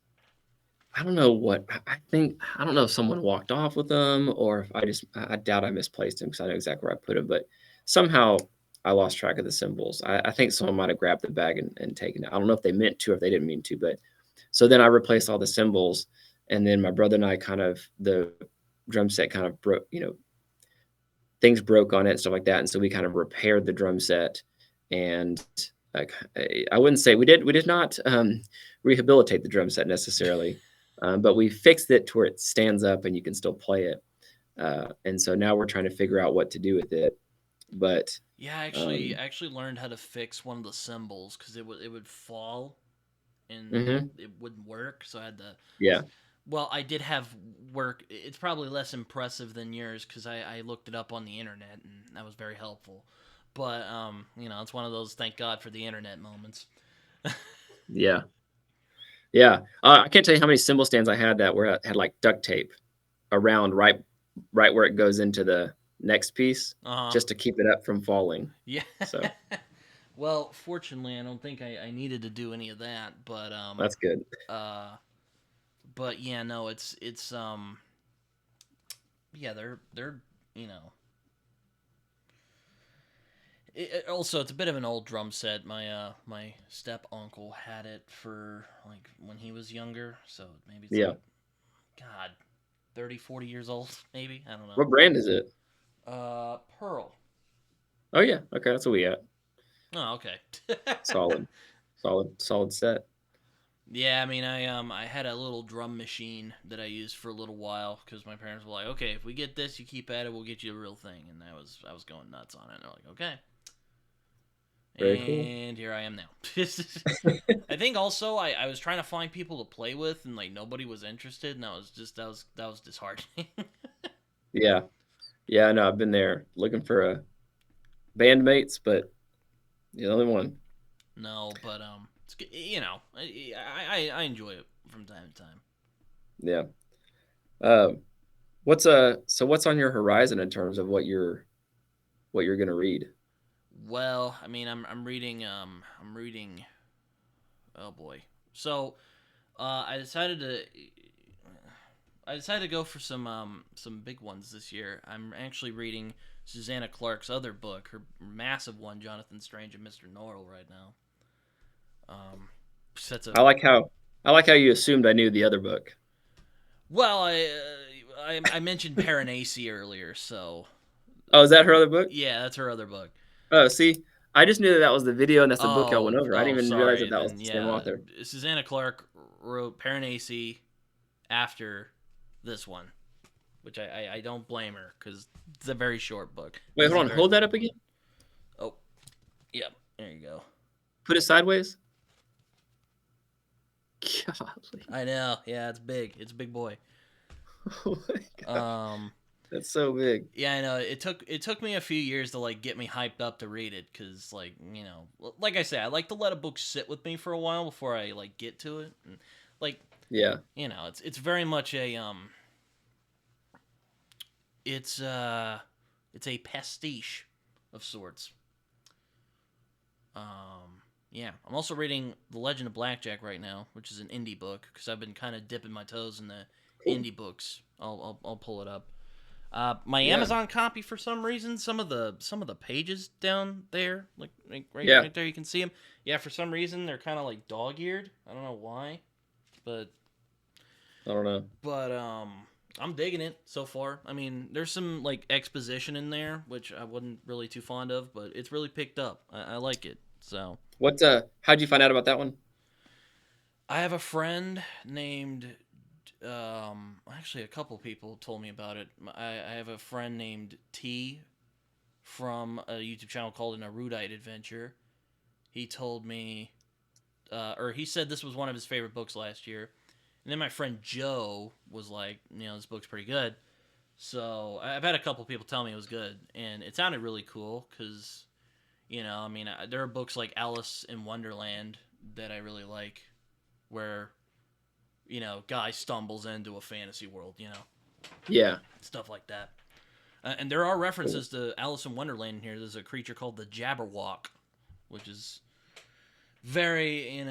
I don't know what I think. I don't know if someone walked off with them or if I doubt I misplaced them because I know exactly where I put them. But somehow I lost track of the cymbals. I think someone might have grabbed the bag and taken it. I don't know if they meant to or if they didn't mean to. But so then I replaced all the cymbals, and then my brother and I the drum set kind of broke. Things broke on it and stuff like that, and so we kind of repaired the drum set. And like, I wouldn't say we did not rehabilitate the drum set necessarily, but we fixed it to where it stands up and you can still play it. And so now we're trying to figure out what to do with it. But Yeah, um, I actually learned how to fix one of the cymbals because it would fall and mhm, it wouldn't work. So I had to. yeah, Well, I did have work. It's probably less impressive than yours because I looked it up on the internet and that was very helpful. But it's one of those thank God for the internet moments. yeah, yeah. I can't tell you how many cymbal stands I had that had like duct tape around right where it goes into the next piece, Uh huh. just to keep it up from falling. Yeah. So Well, fortunately, I don't think I needed to do any of that. that's good. Uh, but yeah, no, it's yeah, they're you know also, it's a bit of an old drum set. My step uncle had it for like when he was younger, so maybe it's Yeah. like God, 30, 40 years old, maybe. I don't know. What brand is it? Pearl. Oh yeah. Okay, that's what we got. Oh, okay. Solid, solid set. Yeah, I mean, I had a little drum machine that I used for a little while because my parents were like, "Okay, if we get this, you keep at it, we'll get you a real thing." And I was going nuts on it. And they're like, "Okay." Very cool. And here I am now. I think also I was trying to find people to play with and like nobody was interested and that was disheartening. Yeah. Yeah, I know. I've been there looking for bandmates, but you're the only one. No, but I enjoy it from time to time. Yeah. Um, what's on your horizon in terms of what you're gonna read? Well, I mean I'm reading oh boy. So, I decided to go for some big ones this year. I'm actually reading Susanna Clark's other book, her massive one, Jonathan Strange and Mr. Norrell, right now. Um, that's a I like how I like how you assumed I knew the other book. well, I mentioned Piranesi earlier, so Oh, is that her other book? yeah, that's her other book. Oh, see, I just knew that was the video and that's the book y'all went Oh, over. I oh, didn't even realize sorry. that was Then the same yeah, author. Susanna Clark wrote Piranesi after this one, which I don't blame her because it's a very short book. Wait, This is hold a on. very Hold that long up book. again. Oh, yep, there you go. Put it sideways. Golly. I know. Yeah, it's big. It's a big boy. Oh my gosh. Um, That's so big. yeah, I know. It took me a few years to like get me hyped up to read it because like like I say, I like to let a book sit with me for a while before I like get to it. And, like Yeah. it's very much it's uh it's a pastiche of sorts. Yeah, I'm also reading The Legend of Blackjack right now, which is an indie book because I've been kind of dipping my toes in the Cool. indie books. I'll pull it up. My Yeah. Amazon copy for some reason, some of the pages down there, like Yeah. right there, you can see them. Yeah, for some reason they're kind of like dog-eared. I don't know why, but I don't know. but I'm digging it so far. I mean, there's some like exposition in there, which I wasn't really too fond of, but it's really picked up. I like it. So How'd you find out about that one? I have a friend named actually a couple people told me about it. I have a friend named T from a YouTube channel called An Erudite Adventure. He told me or he said this was one of his favorite books last year. And then my friend Joe was like, this book's pretty good. So I've had a couple people tell me it was good, and it sounded really cool because, I mean, there are books like Alice in Wonderland that I really like. where guy stumbles into a fantasy world, Yeah. stuff like that. And there are references to Alice in Wonderland in here. There's a creature called the Jabberwock, which is very,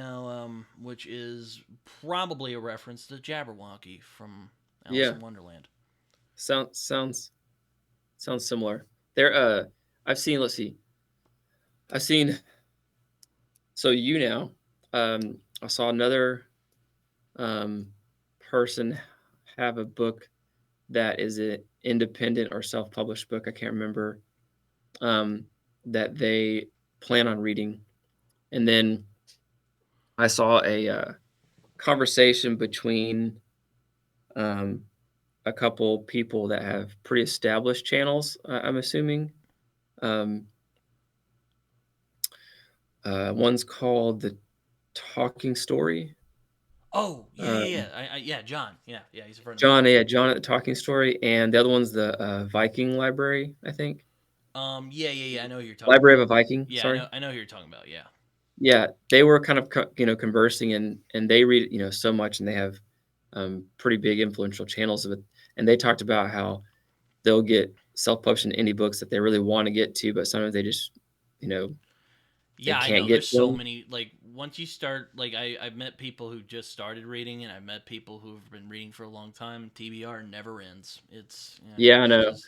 which is probably a reference to Jabberwocky from Alice Yeah. in Wonderland. Sounds similar. There I've seen, let's see. I've seen so you now I saw another um person have a book that is an independent or self-published book. I can't remember um that they plan on reading. And then I saw a conversation between um a couple people that have pretty established channels, I'm assuming. Um, one's called The Talking Story. Oh yeah, yeah, Um, yeah, yeah. John, yeah, he's a friend of mine. John at The Talking Story, and the other one's the Viking Library, I think. Yeah. I know who you're talking Library of about. a Viking. Yeah, Sorry. I know who you're talking about. Yeah. Yeah, they were kind of conversing, and they read so much, and they have pretty big influential channels of it. And they talked about how they'll get self-published indie books that they really want to get to, but sometimes they just you know they Yeah, I can't know. get There's to so them. many. Like once you start, like I've met people who just started reading, and I've met people who've been reading for a long time. TBR never ends. Yeah, I It's know. just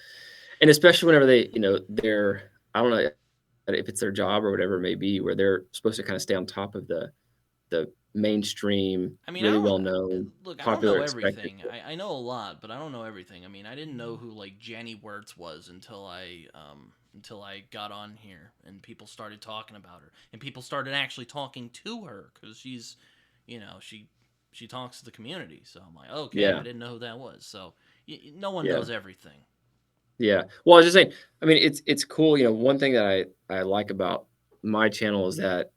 And especially whenever they, they're I don't know if it's their job or whatever it may be, where they're supposed to kind of stay on top of the mainstream, I mean, I really don't well known, look. I don't popular, know expected everything. book. I know a lot, but I don't know everything. I mean, I didn't know who like Jenny Wirtz was until I got on here and people started talking about her and people started actually talking to her because she's, she talks to the community. So I'm like, okay, I Yeah, didn't know who that was. So no one yeah, knows everything. yeah. Well, I was just saying. I mean, it's cool. One thing that I like about my channel is that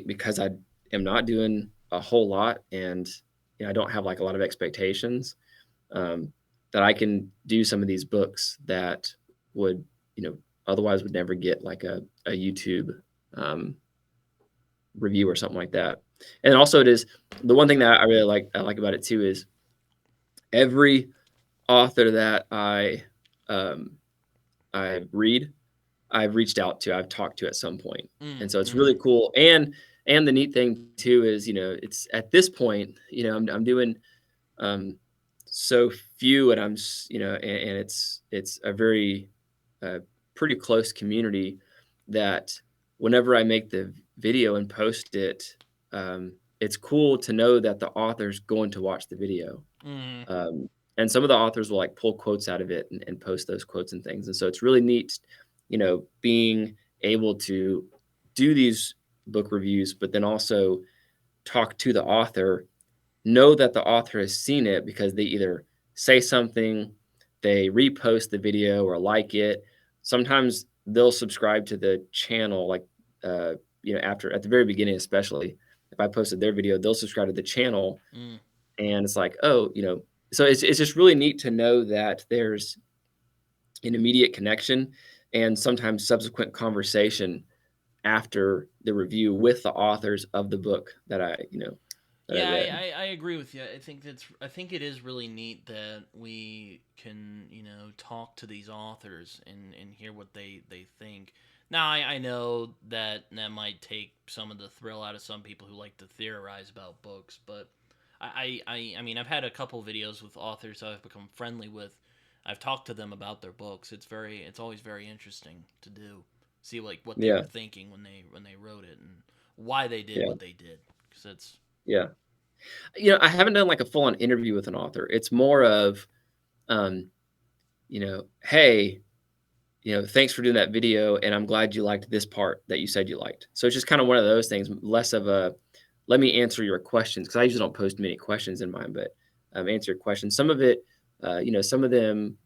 because I am not doing a whole lot, and I don't have like a lot of expectations, um, that I can do some of these books that would, otherwise would never get like a YouTube um, review or something like that. And also, it is the one thing that I like about it too is every author that um, I read, I've reached out to, I've talked to at some point, and so it's really Mm-hmm. cool. And the neat thing too is, it's at this point, I'm doing um, so few, and and it's a very pretty close community that whenever I make the video and post it, it's cool to know that the author's going to watch the video. Mm-hmm. Um, and some of the authors will like pull quotes out of it and post those quotes and things. And so it's really neat, being able to do these book reviews, but then also talk to the author, know that the author has seen it because they either say something, they repost the video or like it. Sometimes they'll subscribe to the channel, like, after at the very beginning, especially if I posted their video, they'll subscribe to the channel, Mm. and it's like, oh, so it's just really neat to know that there's an immediate connection and sometimes subsequent conversation after the review with the authors of the book that I Yeah, read. I agree with you. I think it is really neat that we can talk to these authors and hear what they think. Now I know that might take some of the thrill out of some people who like to theorize about books, but I mean I've had a couple videos with authors I've become friendly with. I've talked to them about their books. It's always very interesting to do. See like what they were Yeah, thinking when they wrote it and why they did yeah, what they did because it's yeah. I haven't done like a full on interview with an author. It's more of, um, hey, thanks for doing that video, and I'm glad you liked this part that you said you liked. So it's just kind of one of those things, less of a let me answer your questions, because I usually don't post many questions in mine, but answer your questions. Some of it, some of them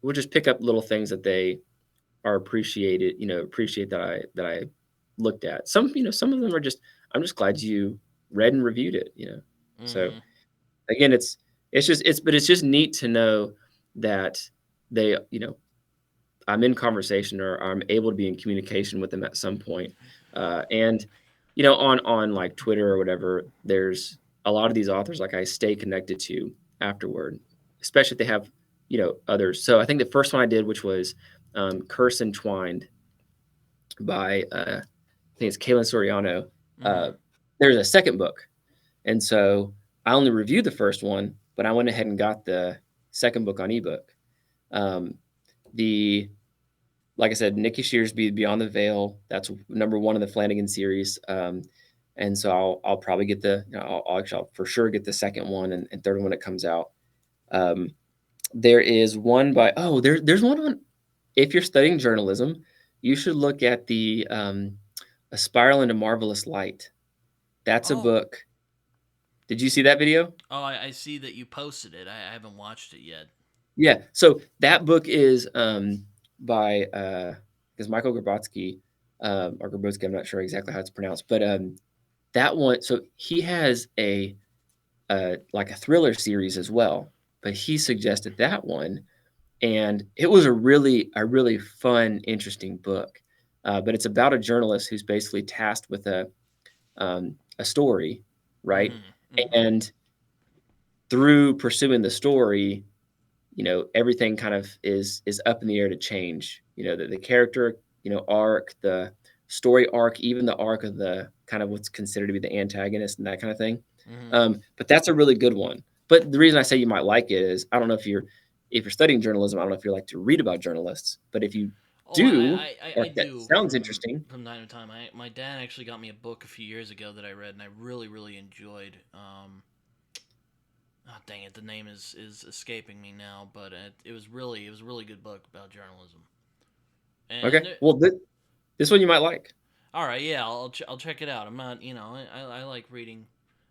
will just pick up little things that they are appreciated, appreciate that I looked at. Some of them are just I'm just glad you read and reviewed it. So mm-hmm. again, it's just neat to know that they, I'm in conversation, or I'm able to be in communication with them at some point. And on like Twitter or whatever, there's a lot of these authors like I stay connected to afterward, especially if they have others. So I think the first one I did, which was Curse Entwined by I think it's Kaylin Soriano. Mm-hmm. There's a second book, and so I only reviewed the first one, but I went ahead and got the second book on ebook. Um, the Like I said, Nikki Shearsby, Beyond the Veil. That's number one in the Flanagan series. And so I'll probably get I'll for sure get the second one and third one when it comes out. Um, there is one by there's one on, if you're studying journalism, you should look at the A Spiral into Marvelous Light. That's a Oh, book. Did you see that video? I see that you posted it. I haven't watched it yet. Yeah. So that book is by is Michael Grabotsky, or Grabotsky. I'm not sure exactly how it's pronounced, but that one. So he has a like a thriller series as well, but he suggested that one, and it was a really fun, interesting book. But it's about a journalist who's basically tasked with a story, right? Mm-hmm. Mm-hmm. And through pursuing the story, everything kind of is up in the air to change. The character, arc, the story arc, even the arc of the kind of what's considered to be the antagonist and that kind of thing. Mm-hmm. But that's a really good one. But the reason I say you might like it is I don't know if you're studying journalism. I don't know if you like to read about journalists, but if you Oh, do, or I if that do sounds interesting, from time to time. My dad actually got me a book a few years ago that I read, and I really enjoyed. Oh, dang it, the name is escaping me now, but it was a really good book about journalism. And okay. Well, this one you might like. all right, yeah, I'll check it out. I'm not, I like reading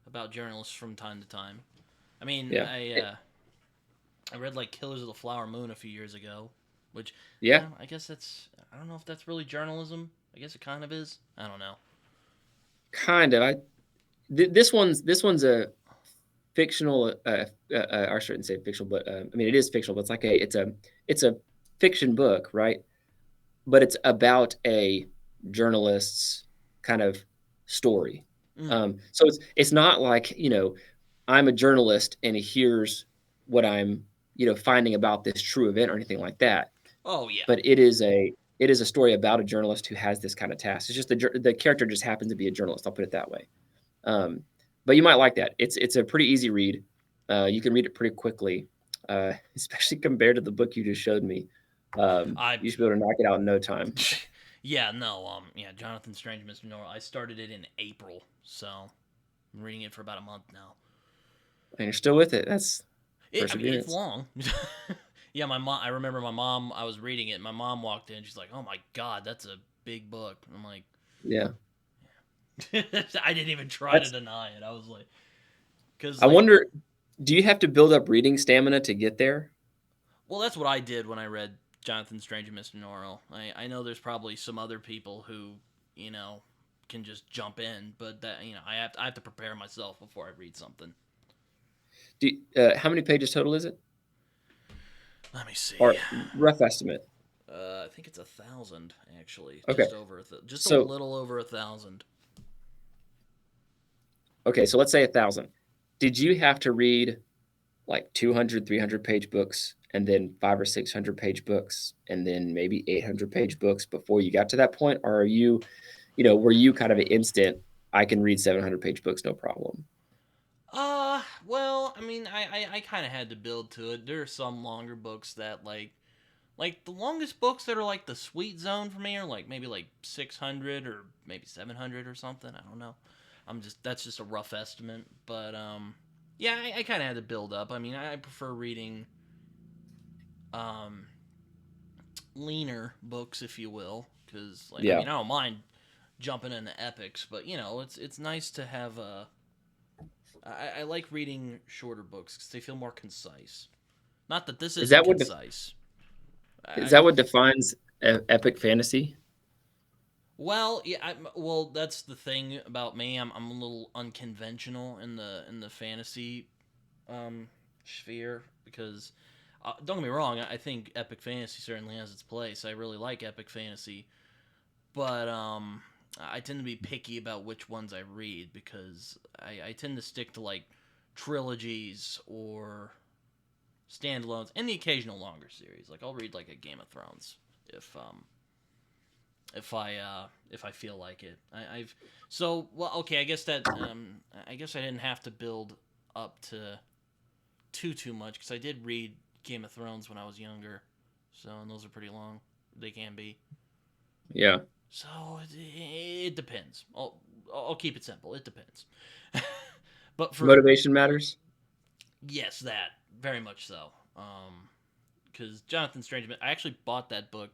about journalists from time to time. I mean, Yeah, I read like Killers of the Flower Moon a few years ago, which yeah, I guess that's I don't know if that's really journalism. I guess it kind of is. I don't know. kind of. This one's a fictional. I shouldn't say fictional, but I mean it is fictional. But it's a fiction book, right? But it's about a journalist's kind of story. Mm. So it's not like I'm a journalist and here's what I'm finding about this true event or anything like that. Oh yeah. But it is a story about a journalist who has this kind of task. It's just the character just happens to be a journalist. I'll put it that way. Um, but you might like that. It's a pretty easy read. You can read it pretty quickly, especially compared to the book you just showed me. I You should be able to knock it out in no time. yeah, no, yeah, Jonathan Strange, Mr. Norrell. I started it in April, so I'm reading it for about a month now. And you're still with it. That's I mean, it's perseverance. long. Yeah, my mom. I remember my mom. I was reading it. And my mom walked in. She's like, "Oh my god, that's a big book." And I'm like, Yeah. I didn't even try to That's deny it. I was like, because I like, wonder, do you have to build up reading stamina to get there? well, that's what I did when I read Jonathan Strange and Mr. Norrell. I know there's probably some other people who you know can just jump in, but that I have to prepare myself before I read something. How many pages total is it? Let me see. Or rough estimate. I think it's 1,000 actually, Okay. just a So, little over 1,000. okay, so let's say 1,000. Did you have to read like 200, 300 page books and then 5 or 600 page books and then maybe 800 page books before you got to that point? Or were you kind of an instant, I can read 700 page books, no problem? Well, I mean, I kind of had to build to it. There are some longer books that like the longest books that are like the sweet zone for me are like maybe like 600 or maybe 700 or something. I don't know. That's just a rough estimate, but yeah, I kind of had to build up. I mean, I prefer reading um leaner books, if you will, because like I Yeah. mean, I don't mind jumping into epics, but it's nice to have a. I like reading shorter books because they feel more concise. Not that this Is isn't that what concise. is I that what defines epic fantasy? well, yeah, well that's the thing about me. I'm a little unconventional in the fantasy um, sphere because don't get me wrong. I think epic fantasy certainly has its place. I really like epic fantasy, but I tend to be picky about which ones I read because I tend to stick to like trilogies or standalones and the occasional longer series. Like I'll read like a Game of Thrones if if I feel like it. I've so well okay. I guess I didn't have to build up to too much because I did read Game of Thrones when I was younger. So and those are pretty long. They can be. Yeah. So it depends. I'll keep it simple. It depends. But for Motivation matters. yes, that very much so. Because Jonathan Strange, I actually bought that book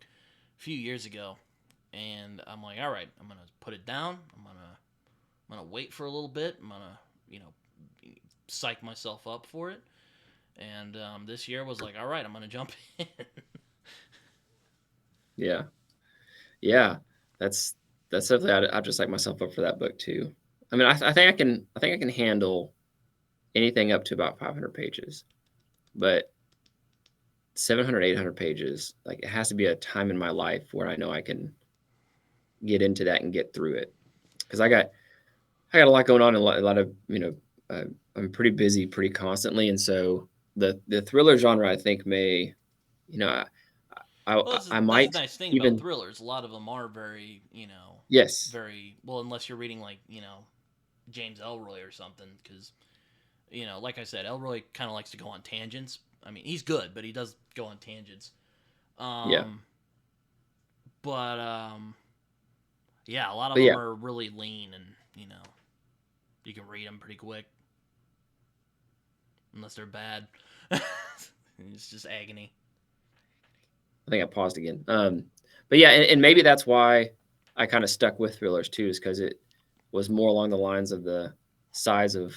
a few years ago, and I'm like, all right, I'm gonna put it down. I'm gonna wait for a little bit. I'm gonna you know psych myself up for it. And this year was like, all right, I'm gonna jump in. Yeah. Yeah. That's that's definitely. I'd just like myself up for that book too. I mean, I think I can. I think I can handle anything up to about 500 pages, but 700, 800 pages, like it has to be a time in my life where I know I can get into that and get through it. Because I got a lot going on, and a lot of I'm pretty busy pretty constantly, and so the thriller genre I think may, you know, Well, I that's might the nice thing about even thrillers. A lot of them are very, yes, very well, unless you're reading like, James Elroy or something, because, like I said, Elroy kind of likes to go on tangents. I mean, he's good, but he does go on tangents. yeah, Um, but, yeah, a lot of but them yeah, are really lean and, you can read them pretty quick, unless they're bad. It's just agony. I think I paused again. But yeah, and maybe that's why I kind of stuck with thrillers too, is because it was more along the lines of the size of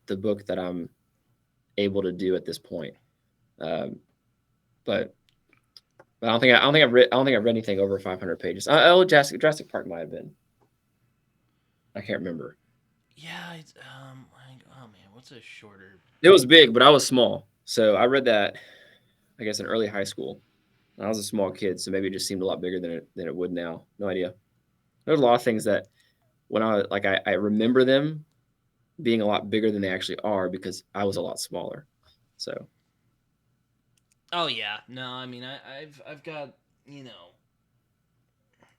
the book that I'm able to do at this point. Um, but I don't think I've read anything over 500 pages. Oh, Jurassic Park might have been. I can't remember. Yeah, it's, oh man, what's a shorter? It was big, but I was small, so I read that I guess in early high school. I was a small kid, so maybe it just seemed a lot bigger than it would now. No idea. There's a lot of things that when I remember them being a lot bigger than they actually are because I was a lot smaller. So Oh yeah, no, I mean, I've got, you know,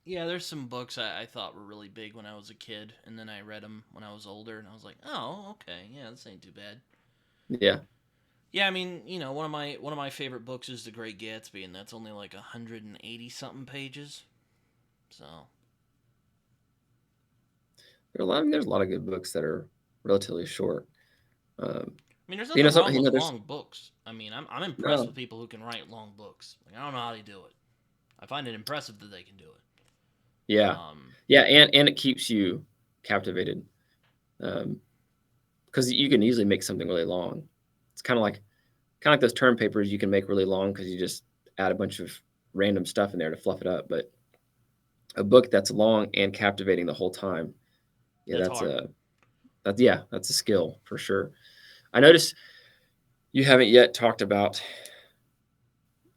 yeah, there's some books I thought were really big when I was a kid, and then I read them when I was older, and I was like, oh, okay, yeah, this ain't too bad. yeah, Yeah, I mean, one of my favorite books is The Great Gatsby, and that's only like 180 something pages. So, I there's a lot of good books that are relatively short. Um, mean, there's you know nothing something. wrong You with know, there's long books. I mean, I'm impressed no, with people who can write long books. Like, I don't know how they do it. I find it impressive that they can do it. yeah, Um, yeah, and it keeps you captivated because you can easily make something really long. It's kind of like those term papers you can make really long because you just add a bunch of random stuff in there to fluff it up. But a book that's long and captivating the whole time, yeah, that's hard. that's a skill for sure. I noticed you haven't yet talked about,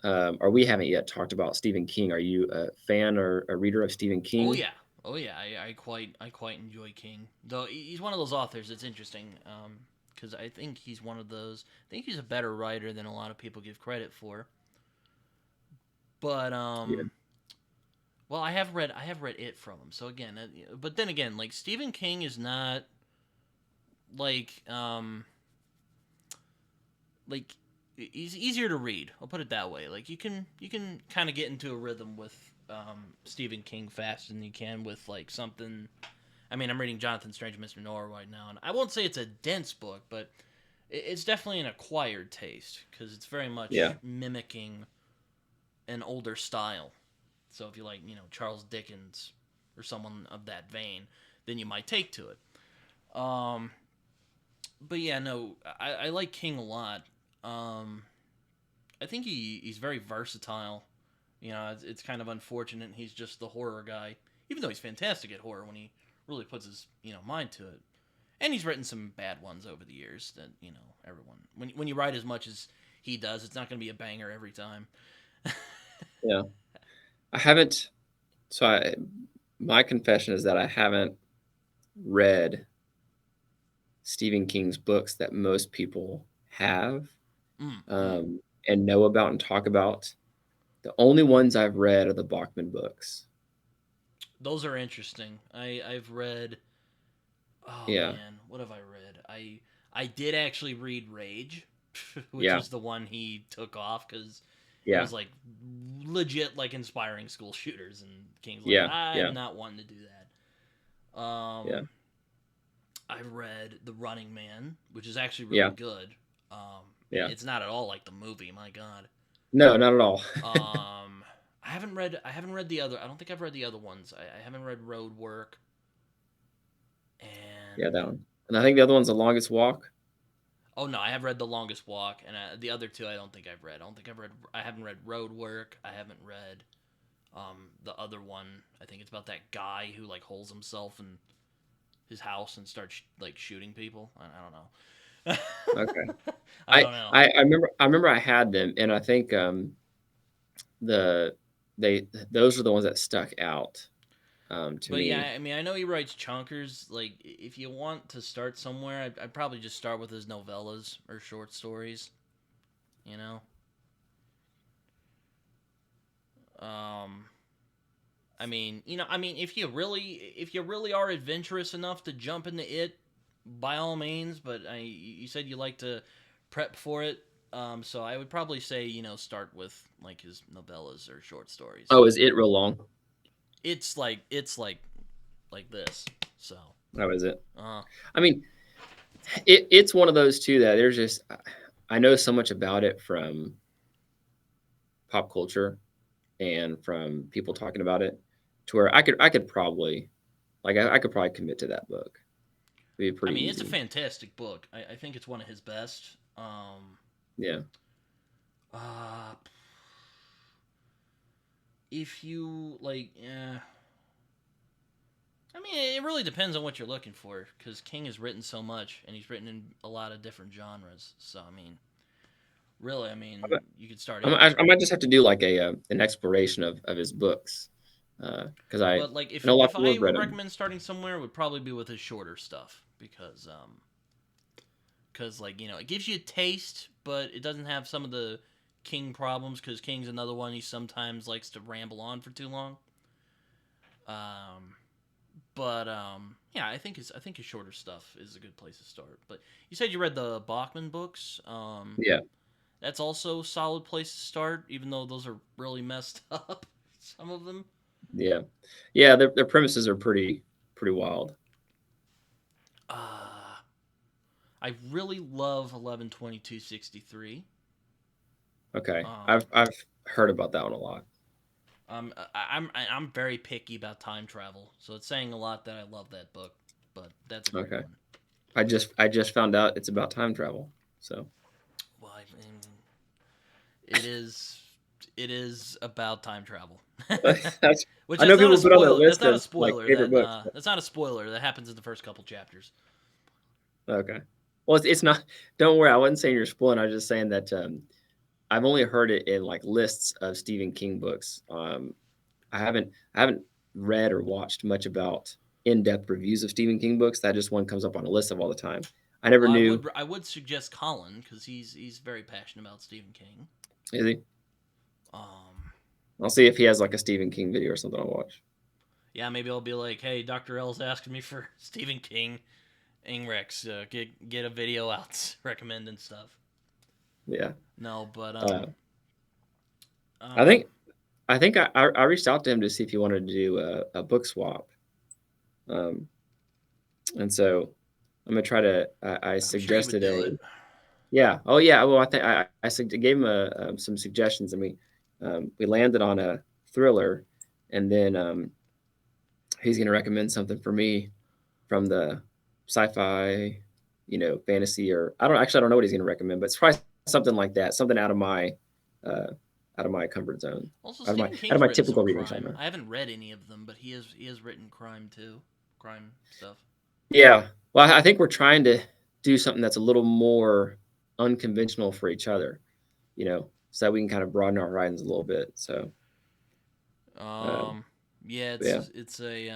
or we haven't yet talked about Stephen King. Are you a fan or a reader of Stephen Oh King? yeah, oh yeah. I quite enjoy King. Though he's one of those authors. It's interesting because I think he's one of those. I think he's a better writer than a lot of people give credit for. But Yeah, well, I have read it from him. So again, but then again, like Stephen King is not like like he's easier to read. I'll put it that way. Like you can kind of get into a rhythm with Stephen King faster than you can with like something. I mean, I'm reading Jonathan Strange, Mr. Noir right now, and I won't say it's a dense book, but it's definitely an acquired taste because it's very yeah, much mimicking an older style. So if you like, Charles Dickens or someone of that vein, then you might take to it. Um, but yeah, no, I like King a lot. Um, I think he's very versatile. It's kind of unfortunate he's just the horror guy, even though he's fantastic at horror when he really puts his mind to it. And he's written some bad ones over the years that everyone when you write as much as he does, it's not going to be a banger every time. yeah. I haven't. So my confession is that I haven't read Stephen King's books that most people have, Mm, mm. um, and know about and talk about. The only ones I've read are the Bachman books. Those are interesting. I've read. Oh Yeah, man, what have I read? I did actually read Rage, which yeah, is the one he took off because it yeah, was like legit like inspiring school shooters, and King's like, yeah, yeah, I'm not wanting to do that. yeah, I read The Running Man, which is actually really yeah, good. yeah. It's not at all like the movie. My God. No, not at all. I haven't read the other. I don't think I've read the other ones. I haven't read Road Work, Yeah, and that one. And I think the other one's The Longest Walk. oh no, I have read The Longest Walk, and the other two I don't think I've read. I don't think I've read. I haven't read Road Work. I haven't read the other one. I think it's about that guy who like holes himself in his house and starts like shooting people. I don't Okay. know. I don't know. I remember I had them, and I think the they those are the ones that stuck out to But yeah, me. I mean, I know he writes chunkers. Like, if you want to start somewhere, I'd probably just start with his novellas or short stories. You know, um, I mean, if you really are adventurous enough to jump into it, by all means. But you said you like to prep for it, so I would probably say start with like his novellas or short stories. Oh, is it real long? It's like this. So, That was it. uh, I mean, it's one of those too that there's just I know so much about it from pop culture and from people talking about it to where I could probably I could probably commit to that book. It'd be I pretty mean, it's a easy. fantastic book. I think it's one of his best. Yeah. Uh, if you like, I mean, it really depends on what you're looking for because King has written so much and he's written in a lot of different genres. So, I mean, really, I mean, you could start I anywhere. might just have to do like a an exploration of his books because I But like, know a lot of if people I have read would them. recommend starting somewhere, it would probably be with his shorter stuff because like it gives you a taste, but it doesn't have some of the King problems because King's another one he sometimes likes to ramble on for too long. Um, but yeah, I think his shorter stuff is a good place to start. But you said you read the Bachman books. Yeah, That's also a solid place to start, even though those are really messed up. Some of them. yeah, yeah. Their premises are pretty wild. Uh, I really love 11/22/63. Okay, Um, I've heard about that one a lot. I'm very picky about time travel, so it's saying a lot that I love that book. But that's a great Okay, one. I just found out it's about time travel. So Well, I mean, it is it is about time travel. that's Which I know that's not a people put on their spoiler. That's list not a of like spoiler. favorite books. But, That's not a spoiler. That happens in the first couple chapters. okay, well it's not. Don't worry, I wasn't saying you're spoiling. I was just saying that I've only heard it in like lists of Stephen King books. I haven't read or watched much about in-depth reviews of Stephen King books. That just one comes up on a list of all the time. I never Well, knew. I would suggest Colin because he's very passionate about Stephen King. Is he? Um, I'll see if he has like a Stephen King video or something I'll watch. yeah, maybe I'll be like, hey, Doctor L's asking me for Stephen King, Ingrex, get a video out recommending stuff. Yeah. No, but Uh, I um, think I reached out to him to see if he wanted to do a book swap. Um, and so I'm gonna try to. I I'm sure he would suggested do a it. yeah. Oh yeah. Well, I think gave him some suggestions, and we landed on a thriller, and then he's going to recommend something for me from the sci-fi, fantasy, or I don't know what he's going to recommend, but it's probably something like that, something uh, out of my comfort zone, Also, out Stephen of King's my written some typical reading crime. genre. I haven't read any of them, but he has written crime too, crime stuff. Yeah, well, I think we're trying to do something that's a little more unconventional for each other, so that we can kind of broaden our horizons a little bit. So, um, Um, Yeah, Yeah. it's a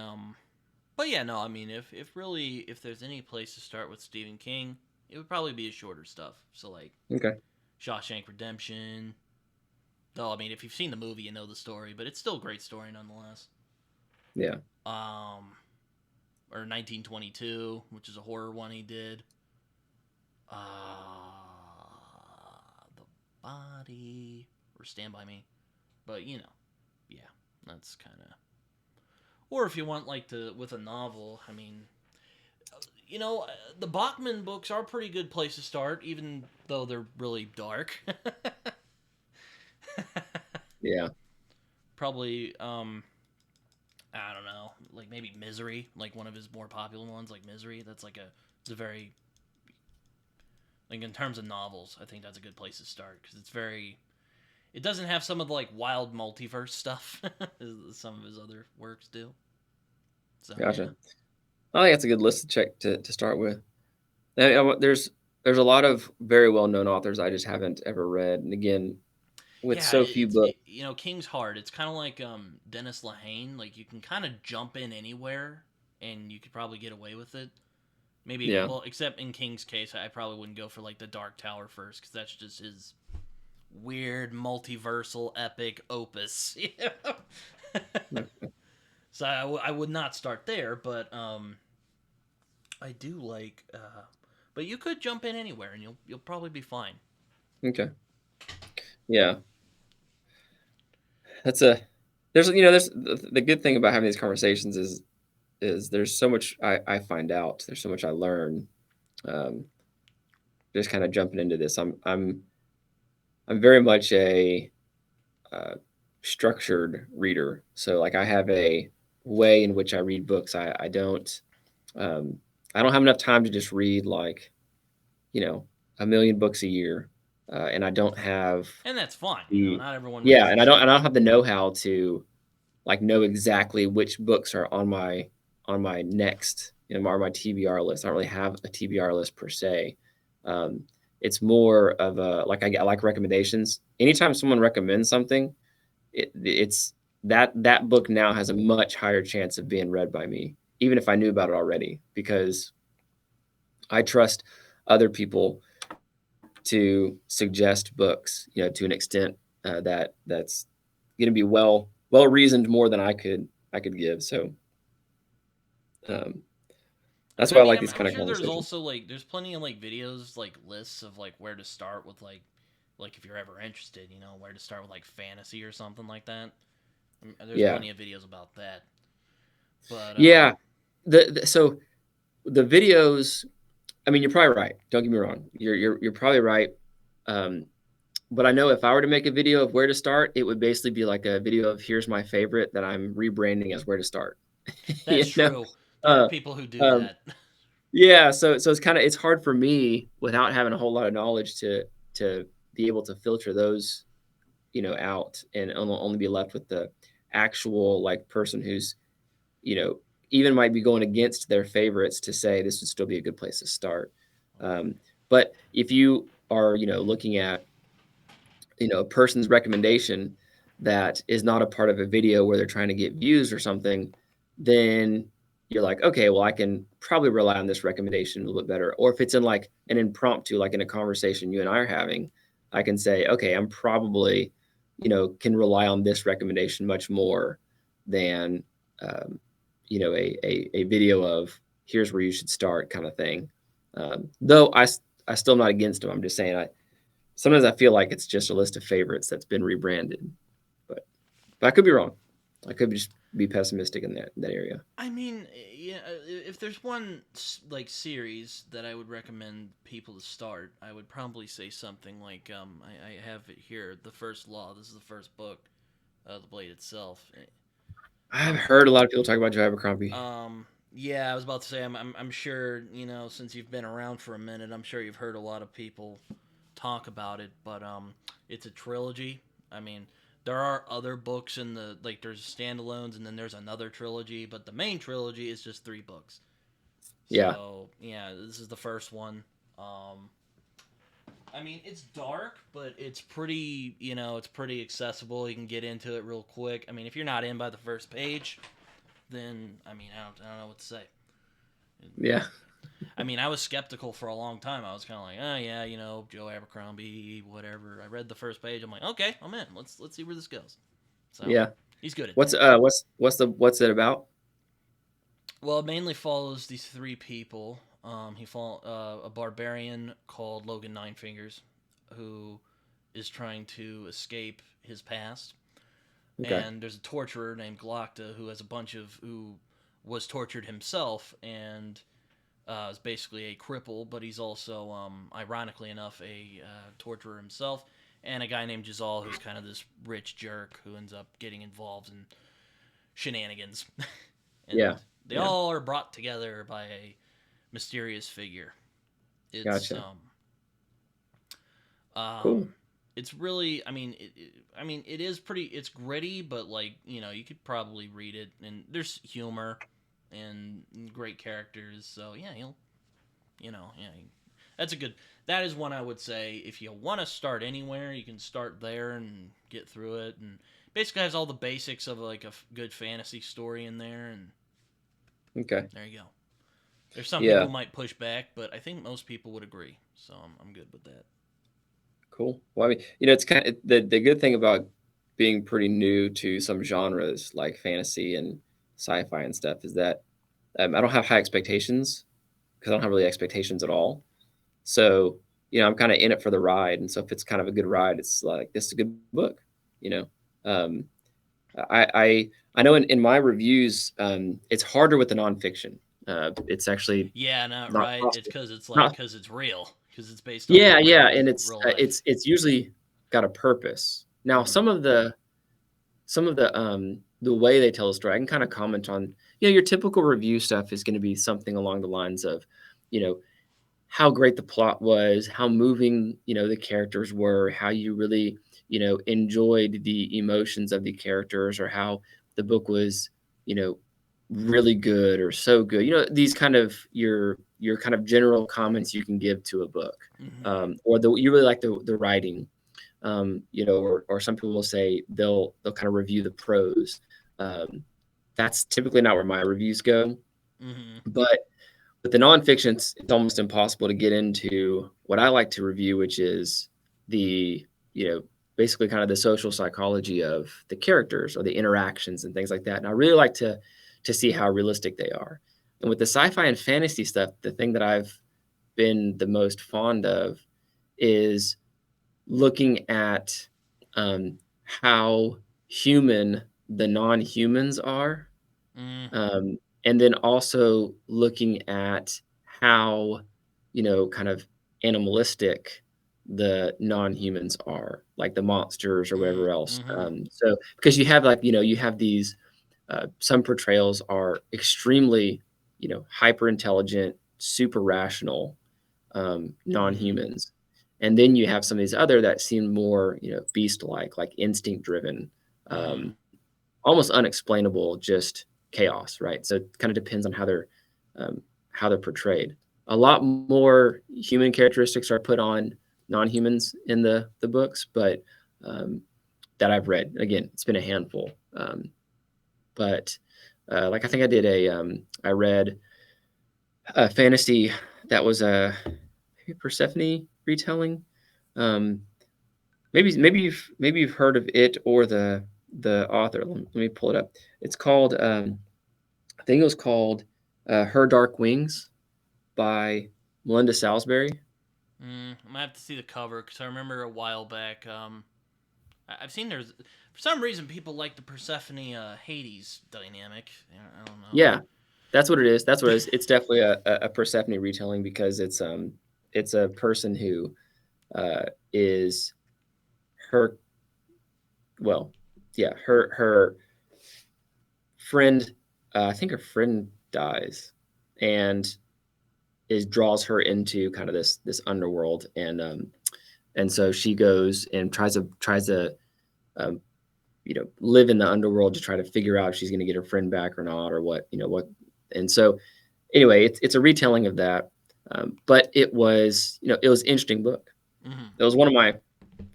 but yeah, no, I mean if there's any place to start with Stephen King, it would probably be his shorter stuff. So like Okay. Shawshank Redemption. Though I mean if you've seen the movie, you know the story, but it's still a great story nonetheless. Yeah. Um or 1922, which is a horror one he did. The Body or Stand by Me. But you know, yeah, that's kind of. Or if you want like to with a novel, I mean, the Bachman books are a pretty good place to start, even though they're really dark. Yeah. Probably, I don't know, like maybe Misery, like one of his more popular ones, like Misery. It's a very like in terms of novels, I think that's a good place to start because it's very. It doesn't have some of the like wild multiverse stuff as some of his other works do. So yeah. Gotcha. I think that's a good list to check to start with. There's a lot of very well known authors I just haven't ever read, and again, with Yeah, so few books. King's hard. It's kind of like Dennis Lehane. Like you can kind of jump in anywhere, and you could probably get away with it. Maybe Yeah. well, except in King's case, I probably wouldn't go for like the Dark Tower first because that's just his weird multiversal epic opus. So I would not start there, but I do like. But you could jump in anywhere, and you'll probably be fine. Okay. Yeah. That's a there's the good thing about having these conversations is there's so much I find out. There's so much I learn. Um, just kind of jumping into this. I'm very much a uh, structured reader. So like I have a way in which I read books. Um, I don't have enough time to just read like, you know, a million books a year. And I don't have And that's fine. the Not everyone yeah, reads the and same. I don't have the know-how to like know exactly which books are on my next, or my TBR list. I don't really have a TBR list per se. Um, it's more of a like I like recommendations. Anytime someone recommends something, it's that book now has a much higher chance of being read by me, even if I knew about it already, because I trust other people to suggest books, to an extent that's going to be well reasoned more than I could give. So um, that's And why I I mean, like I'm, these I'm kind of sure there's conversations. also like there's plenty of like videos like lists of like where to start with like if you're ever interested, where to start with like fantasy or something like that. There's Yeah, plenty of videos about that. But yeah. So the videos. I mean, you're probably right. Don't get me wrong. You're probably right. Um, but I know if I were to make a video of where to start, it would basically be like a video of here's my favorite that I'm rebranding as where to start. that's you know, true. There are uh, people who do um, that. yeah. So it's hard for me without having a whole lot of knowledge to be able to filter those out and only be left with the actual like person who's you know even might be going against their favorites to say this would still be a good place to start. Um, but if you are looking at a person's recommendation that is not a part of a video where they're trying to get views or something, then you're like, okay, well, I can probably rely on this recommendation a little bit better. Or if it's in like an impromptu, like in a conversation you and I are having, I can say, okay, I'm probably, can rely on this recommendation much more than, um, a video of here's where you should start kind of thing. Though I still am not against them. I'm just saying sometimes I feel like it's just a list of favorites that's been rebranded, but I could be wrong. I could just be pessimistic in that area. I mean, yeah, if there's one like series that I would recommend people to start, I would probably say something like I have it here, The First Law. This is the first book, The Blade itself. I've Um, heard a lot of people talk about Joe Abercrombie. yeah, I was about to say I'm sure since you've been around for a minute, I'm sure you've heard a lot of people talk about it, but it's a trilogy. I mean, there are other books in the like there's standalones and then there's another trilogy, but the main trilogy is just 3 books. Yeah, So yeah, this is the first one. Um, I mean, it's dark, but it's pretty, it's pretty accessible. You can get into it real quick. I mean, if you're not in by the first page, then I mean, I don't know what to say. Yeah. I mean, I was skeptical for a long time. I was kind of like, oh yeah, Joe Abercrombie, whatever. I read the first page. I'm like, okay, I'm in. Let's see where this goes. So Yeah. he's good at What's that. what's it about? Well, it mainly follows these three people. He follow a barbarian called Logan Nine Fingers, who is trying to escape his past, Okay. and there's a torturer named Galacta who was tortured himself and is basically a cripple, but he's also, ironically enough, a torturer himself, and a guy named Jazal who's kind of this rich jerk who ends up getting involved in shenanigans, Yeah. and they Yeah. all are brought together by a mysterious figure. It's Gotcha. Cool. um, it's really, I mean, it is pretty. It's gritty, but like you could probably read it, and there's humor and great characters. So yeah, yeah, that's a good. That is one I would say if you want to start anywhere, you can start there and get through it, and basically has all the basics of like a good fantasy story in there, and Okay. there you go. There's some Yeah. people might push back, but I think most people would agree. So I'm good with that. Cool. Well, I mean, it's kind of the good thing about being pretty new to some genres like fantasy and sci-fi and stuff is that I don't have high expectations because I don't have really expectations at all. So, I'm kind of in it for the ride. And so if it's kind of a good ride, it's like, this is a good book, you know? Um, I know in my reviews, it's harder with the nonfiction. It's actually Yeah, not not right. It's possible. because it's like Not, because it's real because it's based on yeah, yeah. And real life. it's usually got a purpose. Now, Mm-hmm. some of the way they tell a story, I can kind of comment on, your typical review stuff is going to be something along the lines of, you know, how great the plot was, how moving, the characters were, how you really, enjoyed the emotions of the characters, or how the book was, you know, really good or so good. These kind of your kind of general comments you can give to a book, Mm-hmm. or you really like the writing, or some people will say they'll kind of review the prose. Um, that's typically not where my reviews go, Mm-hmm. but with the nonfiction, it's almost impossible to get into what I like to review, which is the, basically kind of the social psychology of the characters or the interactions and things like that. And I really like to see how realistic they are. And with the sci-fi and fantasy stuff, the thing that I've been the most fond of is looking at how human the non-humans are, Mm-hmm. and then also looking at how, kind of animalistic the non-humans are, like the monsters or whatever else. Mm-hmm. So because you have like, you have these, some portrayals are extremely, hyper intelligent, super rational, Mm-hmm. non-humans. And then you have some of these other that seem more, beast-like, like instinct driven, Mm-hmm. almost unexplainable, just chaos, right? So it kind of depends on how they're portrayed. A lot more human characteristics are put on non-humans in the books, but that I've read. Again, it's been a handful. But like I think I read a fantasy that was a Persephone retelling. Um, maybe you've heard of it or the author. Let me pull it up. It's called I think it was called Her Dark Wings by Melinda Salisbury. I might have to see the cover because I remember a while back. I've seen there's for some reason people like the Persephone Hades dynamic. I don't know. Yeah, that's what it is. That's what it is. It's definitely a Persephone retelling because it's a person who is her, well, yeah, her friend. I think her friend dies, and is draws her into kind of this underworld, and so she goes and tries to um, live in the underworld to try to figure out if she's going to get her friend back or not, or what. And so anyway, it's a retelling of that, but it was an interesting book. Hmm. It was one of my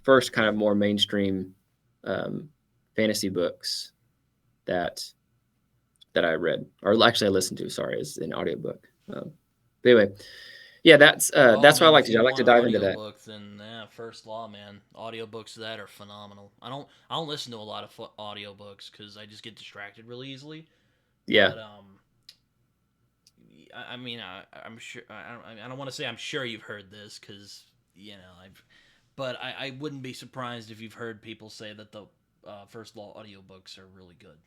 first kind of more mainstream um, fantasy books that I read, or actually I listened to. Sorry, is an audiobook. But anyway, yeah, Oh, that's what I man, like if to do. you I like to want dive into that. audiobooks, then yeah, First Law, man. Audiobooks of that are phenomenal. I don't listen to a lot of audiobooks because I just get distracted really easily. Yeah, But I mean, I'm sure. I don't want to say I'm sure you've heard this because I've. But I wouldn't be surprised if you've heard people say that the First Law audiobooks are really good.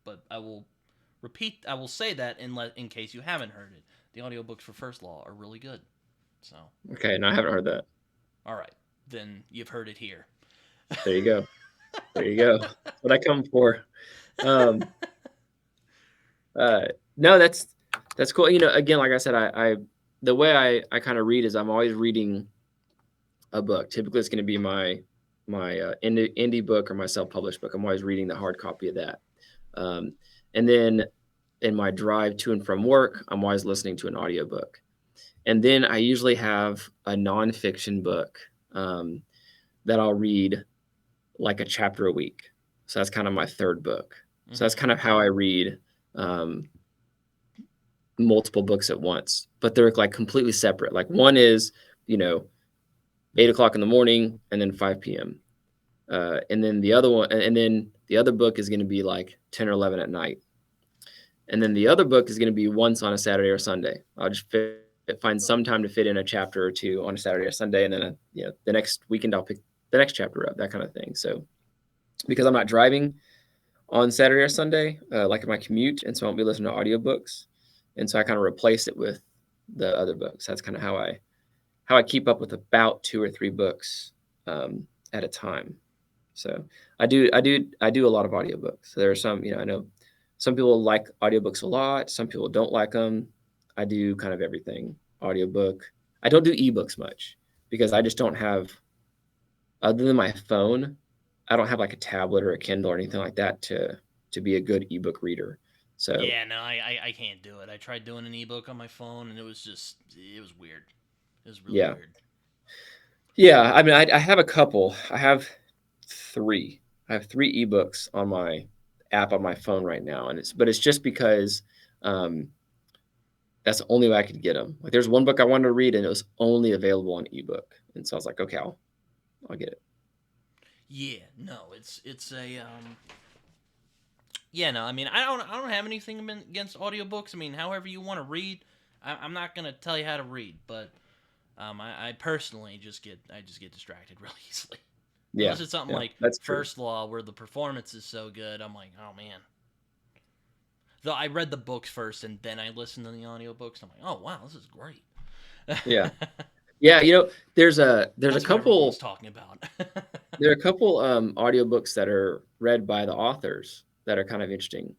But I will repeat. I will say that in case you haven't heard it. The audiobooks for First Law are really good. So, okay, no, I haven't heard that. all right, then you've heard it here. There you go. There you go. That's what I come for. Um, uh, no, that's cool. Again, like I said, I the way I kind of read is I'm always reading a book. Typically, it's going to be my indie book or my self published book. I'm always reading the hard copy of that. Um, and then in my drive to and from work, I'm always listening to an audiobook. And then I usually have a nonfiction book that I'll read like a chapter a week. So that's kind of my third book. So that's Mm-hmm. kind of how I read um, multiple books at once, but they're like completely separate. Like one is, you know, 8 o'clock in the morning and then 5 p.m. And then the other one, and then the other book is going to be like 10 or 11 at night. And then the other book is going to be once on a Saturday or Sunday. I'll just find some time to fit in a chapter or two on a Saturday or Sunday. And then, the next weekend, I'll pick the next chapter up, that kind of thing. So because I'm not driving on Saturday or Sunday, like in my commute, and so I won't be listening to audiobooks. And so I kind of replace it with the other books. That's kind of how I keep up with about 2 or 3 books at a time. So I do a lot of audiobooks. So there are some, I know some people like audiobooks a lot. Some people don't like them. I do kind of everything. Audiobook. I don't do ebooks much because I just don't have, other than my phone, I don't have like a tablet or a Kindle or anything like that to be a good ebook reader. So Yeah, no, I can't do it. I tried doing an ebook on my phone, and it was weird. It was really yeah, weird. yeah. I mean, I have a couple. I have three. I have three ebooks on my app on my phone right now, and it's just because um, that's the only way I could get them. Like, there's one book I wanted to read, and it was only available on ebook, and so I was like, okay, I'll get it. Yeah, no, it's a yeah, no. I mean, I don't have anything against audiobooks. I mean, however you want to read, I'm not gonna tell you how to read, but I personally just get distracted really easily. Yeah, Unless it's something yeah, like that's true. First Law where the performance is so good, I'm like, oh man. Though I read the books first and then I listened to the audiobooks, I'm like, oh wow, this is great. Yeah, yeah. There's a That's what everyone was couple talking about. there are a couple audiobooks that are read by the authors that are kind of interesting.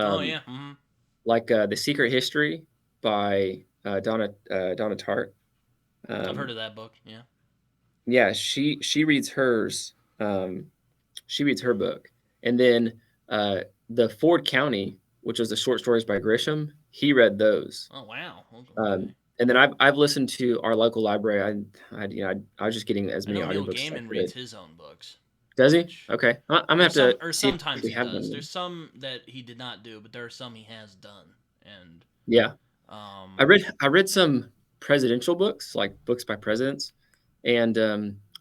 Oh Um, yeah, mm-hmm. like The Secret History by Donna Tartt. I've heard Um, of that book. Yeah. yeah, she reads hers. She reads her book, and then uh, the Ford County, which was the short stories by Grisham, he read those. Oh wow. Okay. And then I've listened to our local library. I was just getting as I many know Neil audiobooks as I Gaiman reads could. his own books, Does he? which Okay, I'm gonna have there's some to or see if sometimes we he have one does. of There's them. some that he did not do, but there are some he has done. And Yeah, I um read I read some presidential books, like books by presidents, and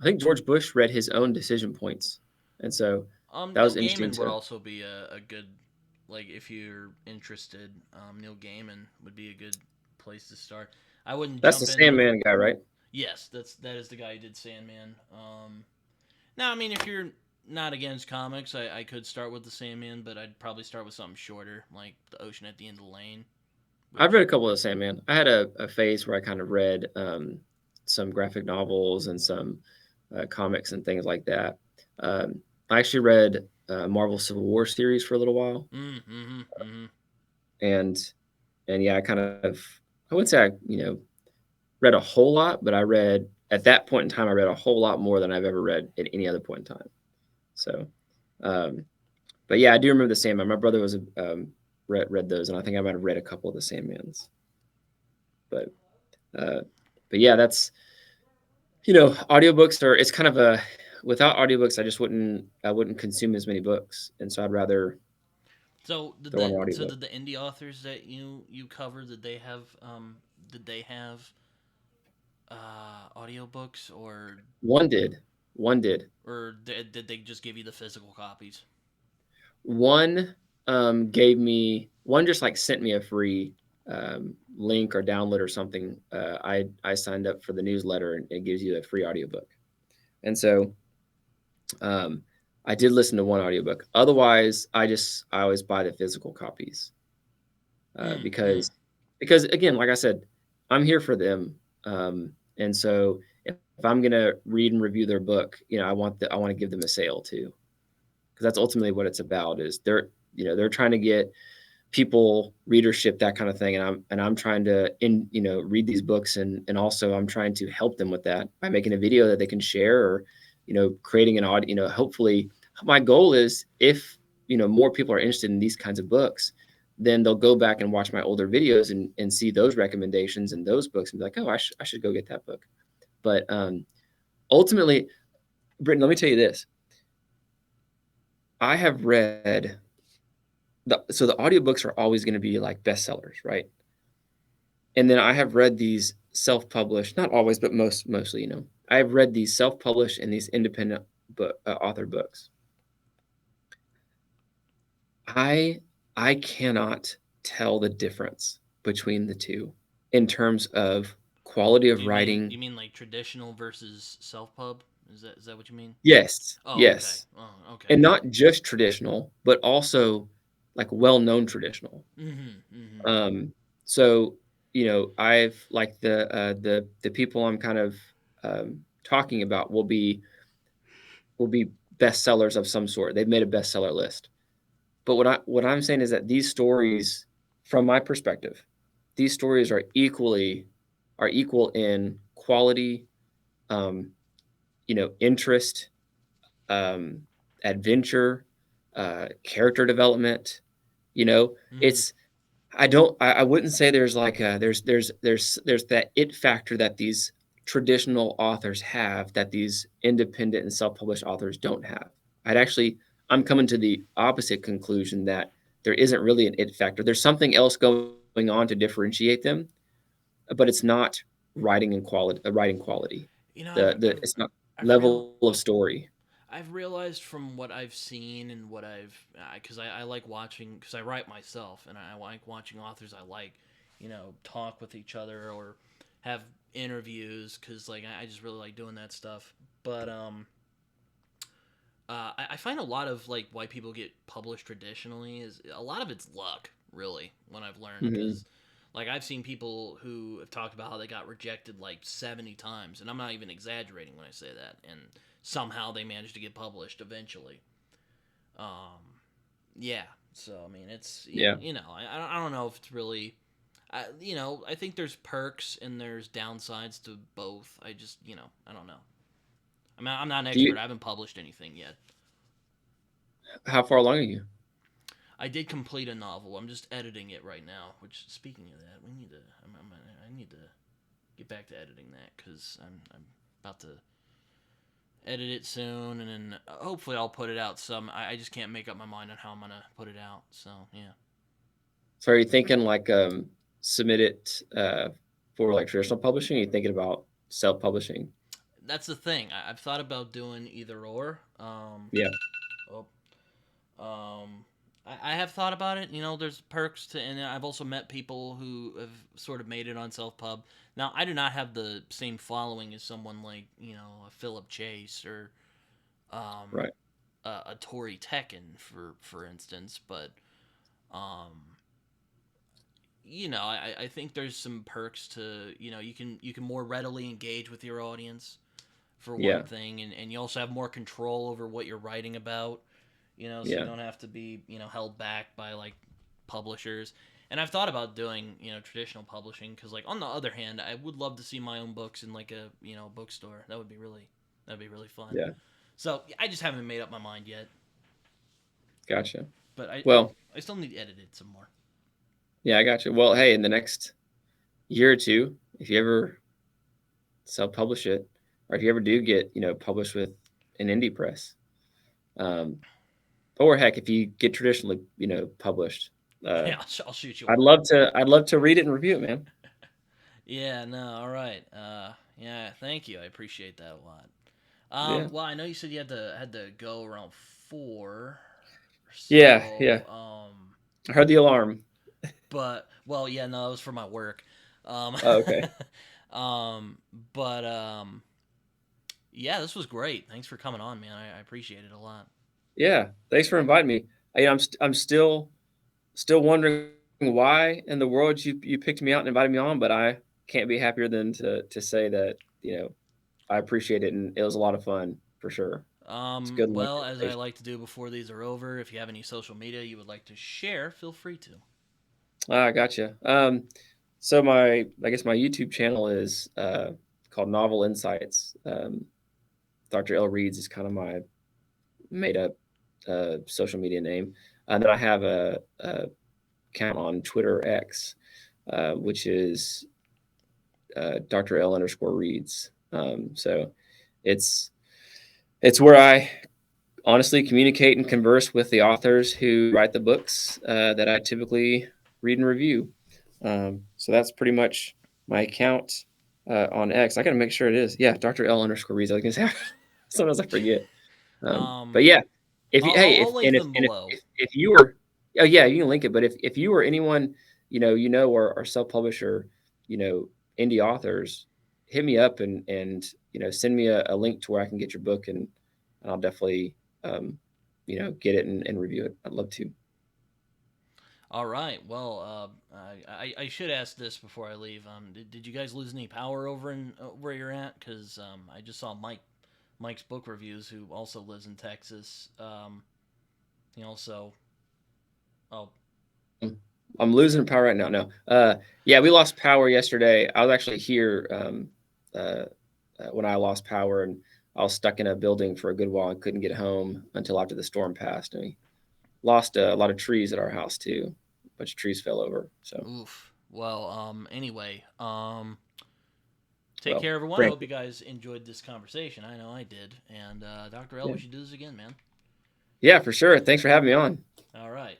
I think George Bush read his own decision points, and so that Neil was interesting Gaiman would to. also be a good like if you're interested. Neil Gaiman would be a good place to start. I wouldn't That's the jump into Sandman guy, right? yes, that is the guy who did Sandman. Now, I mean, if you're not against comics, I could start with the Sandman, but I'd probably start with something shorter, like The Ocean at the End of the Lane, I've read which a couple of the Sandman. I had a phase where I kind of read some graphic novels and some comics and things like that. I actually read Marvel Civil War series for a little while, mm-hmm. and yeah, I wouldn't say I read a whole lot, but I read at that point in time I read a whole lot more than I've ever read at any other point in time. So, um, but yeah, I do remember the Sandman. My brother was read those, and I think I might have read a couple of the Sandmans. But uh, but yeah, Audiobooks are it's kind of a without audiobooks, I wouldn't consume as many books, and so I'd rather So did throw on the an so audiobook. did the indie authors that you cover, did they have audiobooks, One did. One did. or did they just give you the physical copies? One gave me one just like sent me a free link or download or something. I signed up for the newsletter and it gives you a free audiobook. And so um, I did listen to one audiobook. Otherwise, I always buy the physical copies Mm, mm. because again, like I said, I'm here for them. And so if I'm gonna read and review their book, I want to give them a sale too, because that's ultimately what it's about. Is they're trying to get people readership, that kind of thing, and I'm trying to read these books, and also I'm trying to help them with that by making a video that they can share, or creating an audio. Hopefully my goal is, if more people are interested in these kinds of books, then they'll go back and watch my older videos and see those recommendations and those books and be like, oh, I should go get that book. But ultimately, Britton, let me tell you this. I have read so the audiobooks are always going to be like bestsellers, right? And then I have read these self-published, not always, but mostly, I have read these self-published and these independent author books. I cannot tell the difference between the two in terms of quality Do of you mean writing. like traditional versus self pub? Is that what you mean? Yes, Oh, okay. yes. Oh, okay. And not just traditional, but also like well-known traditional. Mhm. Mhm. Um, so I've like the people I'm kind of talking about will be bestsellers of some sort. They've made a bestseller list. But what I'm saying is that these stories, from my perspective, these stories are equal in quality, um, interest, um, adventure, character development. Mhm. It's I wouldn't say there's like there's that it factor that these traditional authors have that these independent and self-published authors don't have. I'm coming to the opposite conclusion, that there isn't really an it factor. There's something else going on to differentiate them, but it's not writing quality. The It's not I've real level of story. I've realized from what I've seen and what because I like watching, because I write myself, and I like watching authors I like, talk with each other or have interviews, because like I just really like doing that stuff. But I find a lot of like why people get published traditionally is a lot of it's luck, really. What I've learned, Hmm. because like I've seen people who have talked about how they got rejected like 70 times, and I'm not even exaggerating when I say that, and somehow they managed to get published eventually. Um, yeah. So I mean, it's Yeah. I don't know if it's really. I think there's perks and there's downsides to both. I just, I don't know. I mean, I'm not an Do expert. you? I haven't published anything yet. How far along are you? I did complete a novel. I'm just editing it right now. Which, speaking of that, we need to. I need to get back to editing that, because I'm about to edit it soon, and then hopefully I'll put it out. I just can't make up my mind on how I'm gonna put it out. So yeah, So are you thinking like submit it for like traditional publishing? Are you thinking about self-publishing? that's the thing. I've thought about doing either or. Yeah. Oh, Um, I have thought about it. There's perks to, and I've also met people who have sort of made it on Self Pub. Now, I do not have the same following as someone like a Philip Chase, or um, Right. a Tory Tekken, for instance. But um, I think there's some perks to, you can more readily engage with your audience, for one Yeah. thing, and you also have more control over what you're writing about, so you Yeah. don't have to be, held back by like publishers. And I've thought about doing, traditional publishing, because like on the other hand, I would love to see my own books in like a, bookstore. That'd be really fun. Yeah. So I just haven't made up my mind yet, Gotcha. but Well, I still need to edit it some more. yeah, I gotcha. Well, hey, in the next year or two, if you ever self-publish it, or if you ever do get published with an indie press, um, or heck, if you get traditionally published, uh, Yeah, I'll shoot you I'd one. love to read it and review it, man. Yeah, no, all right. Yeah, thank you. I appreciate that a lot. Yeah, Well, I know you said you had to go around 4, yeah. so I heard the alarm. but well, yeah, no, that was for my work. Um, Oh, okay. um, but yeah, this was great. Thanks for coming on, man. I appreciate it a lot. Yeah, thanks for inviting me. I'm still wondering why in the world you picked me out and invited me on, but I can't be happier than to say that I appreciate it, and it was a lot of fun for sure. It's a good long Well, as I conversation. like to do before these are over, if you have any social media you would like to share, feel free to. Ah, gotcha. So I guess my YouTube channel is called Novel Insights. Dr. L Reads is kind of my made up social media name, and then I have a account on Twitter X, which is Dr. L underscore Reads. So it's it's where I honestly communicate and converse with the authors who write the books that I typically read and review. So that's pretty much my account on X. I got to make sure it is. Yeah, Dr. L underscore Reads. I was gonna say sometimes I forget. But Um, yeah, if you I'll, hey I'll, if I'll link and if them and if, below. if, if you were oh yeah you can link it. But if you or anyone or self publisher indie authors, hit me up and send me a link to where I can get your book, and I'll definitely um, get it and review it. I'd love to. All right. Well, I should ask this before I leave. Did you guys lose any power over in where you're at? Because I just saw Mike's book reviews, who also lives in Texas. He also oh Mm. I'm losing power right now. No. Yeah, we lost power yesterday. I was actually here uh, when I lost power, and I was stuck in a building for a good while and couldn't get home until after the storm passed. And we lost a lot of trees at our house too. A bunch of trees fell over. So, oof. Well, anyway, take well, care, everyone. I Frank. hope you guys enjoyed this conversation. I know I did. And Dr. L, Yeah. we should do this again, man. Yeah, for sure. Thanks for having me on. All right.